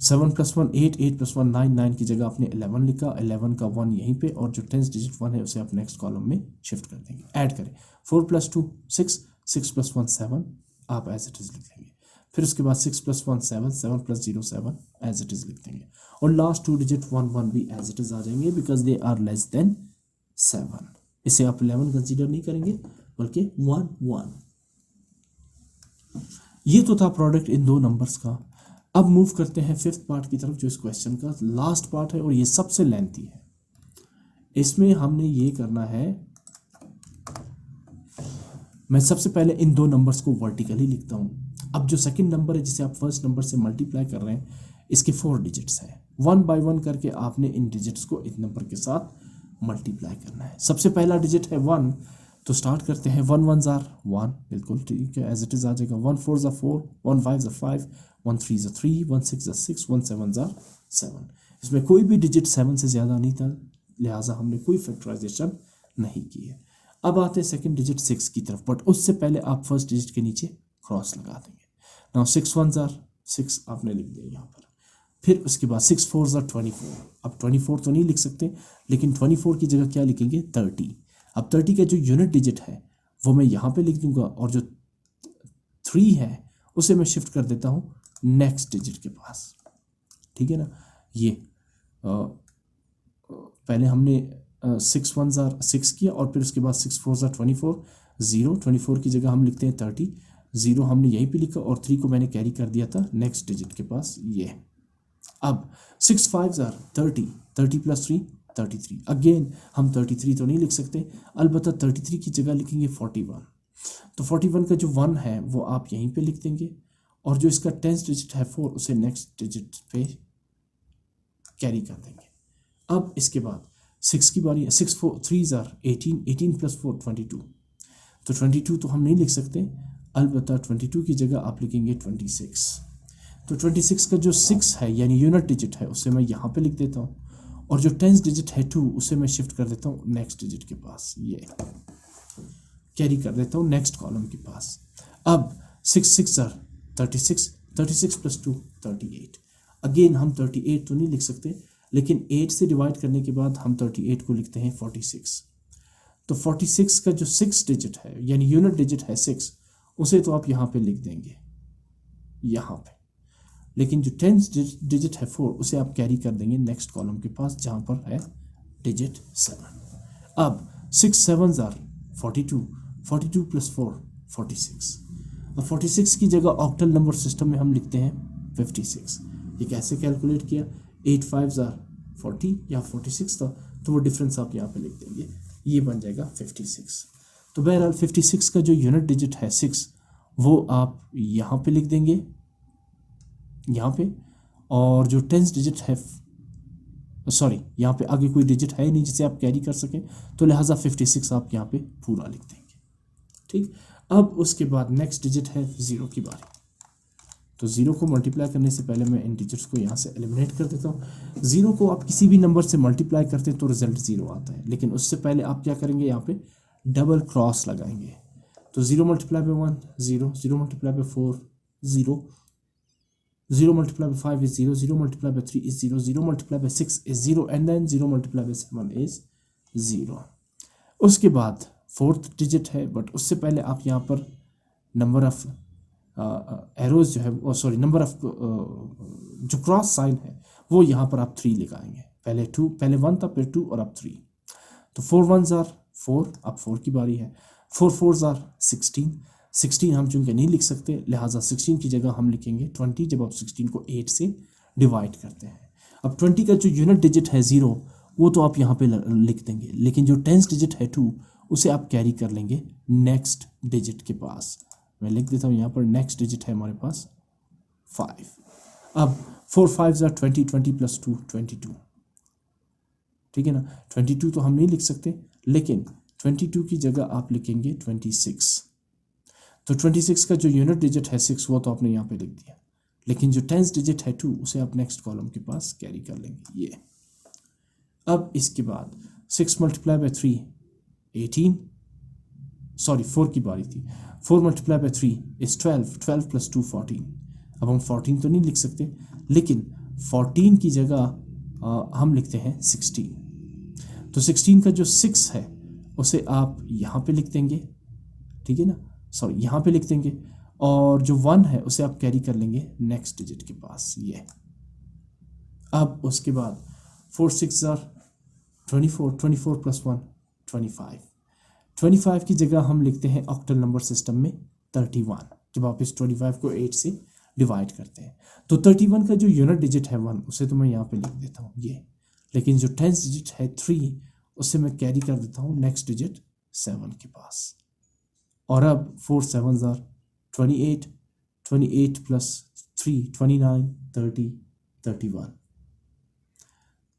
7 + 1 8, 8 + 1 9, 9 की जगह आपने 11 लिखा, 11 का 1 यहीं पे और जो टेंस डिजिट 1 है उसे आप नेक्स्ट कॉलम में शिफ्ट कर देंगे। ऐड करें 4 + 2 6, 6 + 1 7, आप एज इट इज लिख देंगे। फिर उसके बाद 6 + 1 7, 7 + 0 7 एज इट इज लिख देंगे और लास्ट 2 डिजिट 1 1 भी एज इट इज आ जाएंगे because they are less than 7। इसे आप 11 कंसीडर नहीं करेंगे बल्कि 1 1। ये तो था प्रोडक्ट इन दो नंबर्स का। अब मूव करते हैं फिफ्थ पार्ट की तरफ, जो इस क्वेश्चन का लास्ट पार्ट है और ये सबसे लेंथी है। इसमें हमने ये करना है, मैं सबसे पहले इन दो नंबर्स को वर्टिकली लिखता हूँ। अब जो सेकंड नंबर है जिसे आप फर्स्ट नंबर से मल्टीप्लाई कर रहे हैं, इसके 4 डिजिट्स हैं। 1 बाय 1 करके आपने इन डिजिट्स को इस नंबर के साथ मल्टीप्लाई करना है। सबसे पहला डिजिट है 1, तो स्टार्ट करते हैं। 1 1 जार 1, बिल्कुल ठीक है, एज इट इज आ जाएगा। 1 4 jar 4, 1 5 jar 5, 1 3 jar 3, 1 6 jar 6, 1 7 jar 7। इसमें कोई भी डिजिट 7 से ज़्यादा नहीं था, लिहाजा हमने कोई फैक्टराइजेशन नहीं की है। अब आते हैं सेकंड डिजिट 6 की तरफ, बट उससे पहले आप फर्स्ट डिजिट के नीचे क्रॉस लगा देंगे। नाउ 6 1 जार 6 आपने लिख दिया यहाँ पर। फिर उसके बाद 6 4 जार 24। अब 24 तो नहीं लिख सकते, लेकिन 24 की जगह क्या लिखेंगे 30। अब 30 का जो यूनिट डिजिट है वो मैं यहाँ पे लिख दूंगा और जो 3 है उसे मैं शिफ्ट कर देता हूँ नेक्स्ट डिजिट के पास। ठीक है ना, ये पहले हमने 6 1 जार 6 किया और फिर उसके बाद 6 4 जार 24, 0 24 की जगह हम लिखते हैं 30, 0 हमने यहीं पे लिखा और 3 को मैंने कैरी कर दिया था नेक्स्ट डिजिट के पास, ये। अब 6 5 जार 30, 30 + 3 33। अगेन हम 33 तो नहीं लिख सकते, अलबत्ता 33 की जगह लिखेंगे 41। तो 41 का जो 1 है वो आप यहीं पे लिख देंगे और जो इसका 10th डिजिट है 4 उसे नेक्स्ट डिजिट पे कैरी कर देंगे। अब इसके बाद 6 की बारी है। 6 4 3 जार 18, 18 + 4 22। तो 22 तो हम नहीं लिख सकते, अलबत्ता 22 की जगह आप लिखेंगे 26। तो 26 का जो 6 है यानी यूनिट डिजिट है उसे मैं यहाँ पे लिख देता हूँ और जो 10th डिजिट है 2 उसे मैं शिफ्ट कर देता हूँ नेक्स्ट डिजिट के पास, ये कैरी कर देता हूँ नेक्स्ट कॉलम के पास। अब 6 6 जार 36, 36 + 2 38। अगेन हम 38 तो नहीं लिख सकते, लेकिन 8 से डिवाइड करने के बाद हम 38 को लिखते हैं 46। तो 46 का जो 6 डिजिट है यानी यूनिट डिजिट है 6, उसे तो आप यहाँ पे लिख देंगे यहाँ पे, लेकिन जो 10th डिजिट है 4 उसे आप कैरी कर देंगे नेक्स्ट कॉलम के पास जहाँ पर है डिजिट 7। अब 6 7 जार 42, 42 + 4 46। अब 46 की जगह ऑक्टल नंबर सिस्टम में हम लिखते हैं 56। ये कैसे कैलकुलेट किया, 8 5 जार 40 या 46 था, तो वो डिफरेंस आप यहाँ पे लिख देंगे, ये बन जाएगा 56। तो बहरहाल 56 का जो यूनिट डिजिट है 6 वो आप यहाँ पे लिख देंगे यहाँ पे, और जो 10th डिजिट है सॉरी यहाँ पे आगे कोई डिजिट है नहीं जिसे आप कैरी कर सकें, तो लिहाजा 56 आप यहाँ पे पूरा लिख देंगे। ठीक, अब उसके बाद नेक्स्ट डिजिट है 0 की बारी। तो 0 को मल्टीप्लाई करने से पहले मैं इन डिजिट्स को यहाँ से एलिमिनेट कर देता हूँ। 0 को आप किसी भी नंबर से मल्टीप्लाई करते हैं तो रिजल्ट 0 आता है, लेकिन उससे पहले आप क्या करेंगे, यहाँ पे डबल क्रॉस लगाएंगे। तो 0 × 1 0, 0 × 4 0, 0 × 5 is 0, 0 × 3 is 0, 0 × 6 is 0, and then 0 × 7 is 0। उसके बाद 4th डिजिट है, बट उससे पहले आप यहाँ पर नंबर ऑफ एरोज जो है, सॉरी नंबर ऑफ जो क्रॉस साइन है वो यहाँ पर आप 3 लगाएंगे। पहले 2, पहले 1 था, फिर 2 और अब 3। तो 4 1s आर 4, अब 4 की बारी है। 4 4s आर 16। 16 हम चूंकि नहीं लिख सकते, लिहाजा 16 की जगह हम लिखेंगे 20, जब आप 16 को 8 से डिवाइड करते हैं। अब 20 का जो यूनिट डिजिट है 0, वो तो आप यहाँ पे लिख देंगे, लेकिन जो 10th डिजिट है 2, उसे आप कैरी कर लेंगे नेक्स्ट डिजिट के पास। मैं लिख देता हूँ यहाँ पर, नेक्स्ट डिजिट है हमारे पास 5। अब 4 5s आर 20, 20 + 2 22, ठीक है ना। 22 तो हम नहीं लिख सकते, लेकिन 22 की जगह आप लिखेंगे 26। तो 26 का जो यूनिट डिजिट है 6, वो तो आपने यहाँ पे लिख दिया, लेकिन जो 10th डिजिट है 2, उसे आप नेक्स्ट कॉलम के पास कैरी कर लेंगे ये। अब इसके बाद 6 × 3 18, सॉरी 4 की बारी थी। 4 × 3 इज 12, 12 + 2 14। अब हम 14 तो नहीं लिख सकते, लेकिन 14 की जगह हम लिखते हैं 16। तो 16 का जो 6 है उसे आप यहाँ पे लिख देंगे, ठीक है ना, सॉरी यहाँ पे लिख देंगे, और जो 1 है उसे आप कैरी कर लेंगे नेक्स्ट डिजिट के पास ये। अब उसके बाद 4 6s आर 24, 24 + 1 25। 25 की जगह हम लिखते हैं ऑक्टल नंबर सिस्टम में 31, जब आप इस 25 को 8 से डिवाइड करते हैं। तो 31 का जो यूनिट डिजिट है 1, उसे तो मैं यहाँ पे लिख देता हूँ ये, लेकिन जो 10th डिजिट है 3, उसे मैं कैरी कर देता हूँ नेक्स्ट डिजिट 7 के पास। और अब 4 7s आर 28, 28 + 3 29 30 31।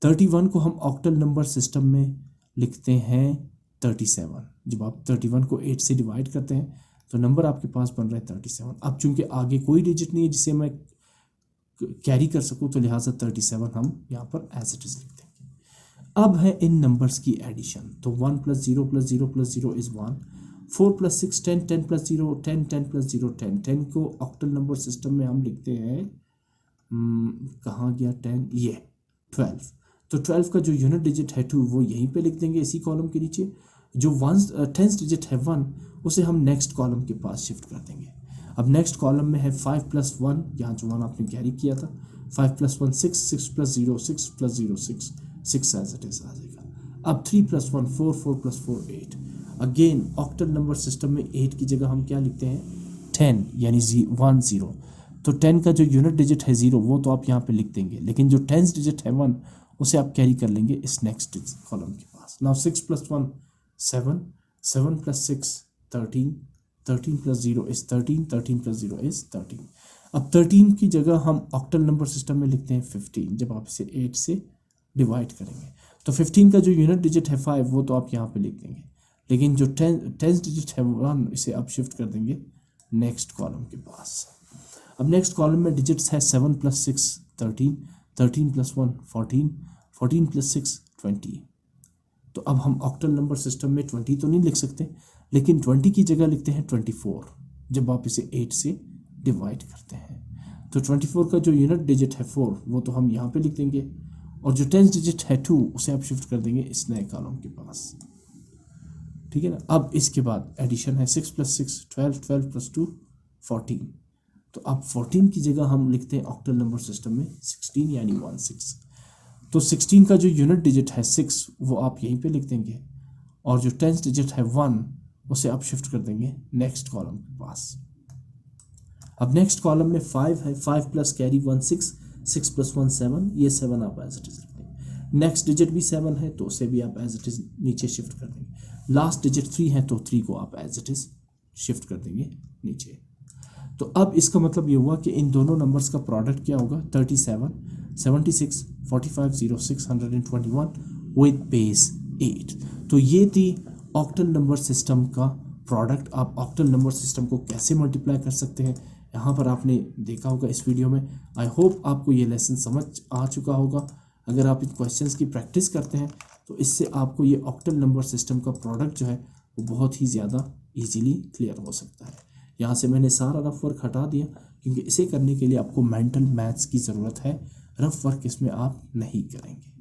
31 को हम ऑक्टल नंबर सिस्टम में लिखते हैं 37। जब आप 31 को 8 से डिवाइड करते हैं तो नंबर आपके पास बन रहा है 37। अब चूंकि आगे कोई डिजिट नहीं है जिसे मैं कैरी कर सकूं, तो लिहाजा 37 हम यहाँ पर एज इट इज लिख देंगे। अब है इन नंबर्स की एडिशन। तो 1 + 0 + 0 + 0 इज 1। 4 + 6 10, 10 + 0 10, 10 + 0 10। 10 को ऑक्टल नंबर सिस्टम में हम लिखते हैं, कहाँ गया 10, ये 12। तो 12 का जो यूनिट डिजिट है 2, वो यहीं पे लिख देंगे इसी कॉलम के नीचे। जो 10th डिजिट है 1, उसे हम नेक्स्ट कॉलम के पास शिफ्ट कर देंगे। अब नेक्स्ट कॉलम में है 5 + 1, यहाँ जो 1 आपने कैरी किया था। 5 + 1 6, 6 + 0 6 + 0 6, 6 एज इट इज आ जाएगा। अब 3 + 1 4, 4 + 4 8। अगेन ऑक्टल नंबर सिस्टम में 8 की जगह हम क्या लिखते हैं 10, यानी 1 0। तो 10 का जो यूनिट डिजिट है 0, वो तो आप यहाँ पे लिख देंगे, लेकिन जो 10th डिजिट है 1, उसे आप कैरी कर लेंगे इस नेक्स्ट कॉलम के पास। Now 6 + 1 7, 7 + 6 13, 13 + 0 is 13, 13 + 0 is 13। अब 13 की जगह हम ऑक्टल नंबर सिस्टम में लिखते हैं 15, जब आप इसे 8 से डिवाइड करेंगे। तो 15 का जो यूनिट डिजिट है 5, वो तो आप यहाँ पे लिख देंगे, लेकिन जो 10th डिजिट है 1, इसे आप शिफ्ट कर देंगे नेक्स्ट कॉलम के पास। अब नेक्स्ट कॉलम में डिजिट्स है 7 + 6 13, 13 + 1 14, 14 + 6 20। तो अब हम ऑक्टल नंबर सिस्टम में 20 तो नहीं लिख सकते, लेकिन 20 की जगह लिखते हैं 24, जब आप इसे 8 से डिवाइड करते हैं। तो 24 का जो यूनिट डिजिट है 4, वो तो हम यहाँ पे लिख देंगे, और जो 10th डिजिट है 2, उसे आप शिफ्ट कर देंगे इस नए कॉलम के पास, ठीक है ना। अब इसके बाद एडिशन है 6 + 6 12, 12 + 2 14। तो अब 14 की जगह हम लिखते हैं ऑक्टल नंबर सिस्टम में 16, यानी 16। तो 16 का जो यूनिट डिजिट है 6, वो आप यहीं पे लिख देंगे, और जो 10th डिजिट है 1, उसे आप शिफ्ट कर देंगे नेक्स्ट कॉलम के पास। अब नेक्स्ट कॉलम में 5 है, 5 + कैरी 1 6, 6 + 1 7, ये 7 आप एज इट इज लिख देंगे। नेक्स्ट डिजिट भी 7 है, तो उसे भी आप एज इट इज नीचे शिफ्ट कर देंगे। लास्ट डिजिट 3 है, तो 3 को आप एज इट इज शिफ्ट कर देंगे नीचे। तो अब इसका मतलब ये हुआ कि इन दोनों नंबर्स का प्रोडक्ट क्या होगा 37, 76, 45 0 621 विद बेस 8। तो ये थी ऑक्टल नंबर सिस्टम का प्रोडक्ट। आप ऑक्टल नंबर सिस्टम को कैसे मल्टीप्लाई कर सकते हैं, यहाँ पर आपने देखा होगा इस वीडियो में। आई होप आपको ये लेसन समझ आ चुका होगा। अगर आप इन क्वेश्चंस की प्रैक्टिस करते हैं तो इससे आपको ये ऑक्टल नंबर सिस्टम का प्रोडक्ट जो है वो बहुत ही ज़्यादा ईजीली क्लियर हो सकता है। यहाँ से मैंने सारा रफ वर्क हटा दिया, क्योंकि इसे करने के लिए आपको मेंटल मैथ्स की ज़रूरत है। रफ वर्क इसमें आप नहीं करेंगे।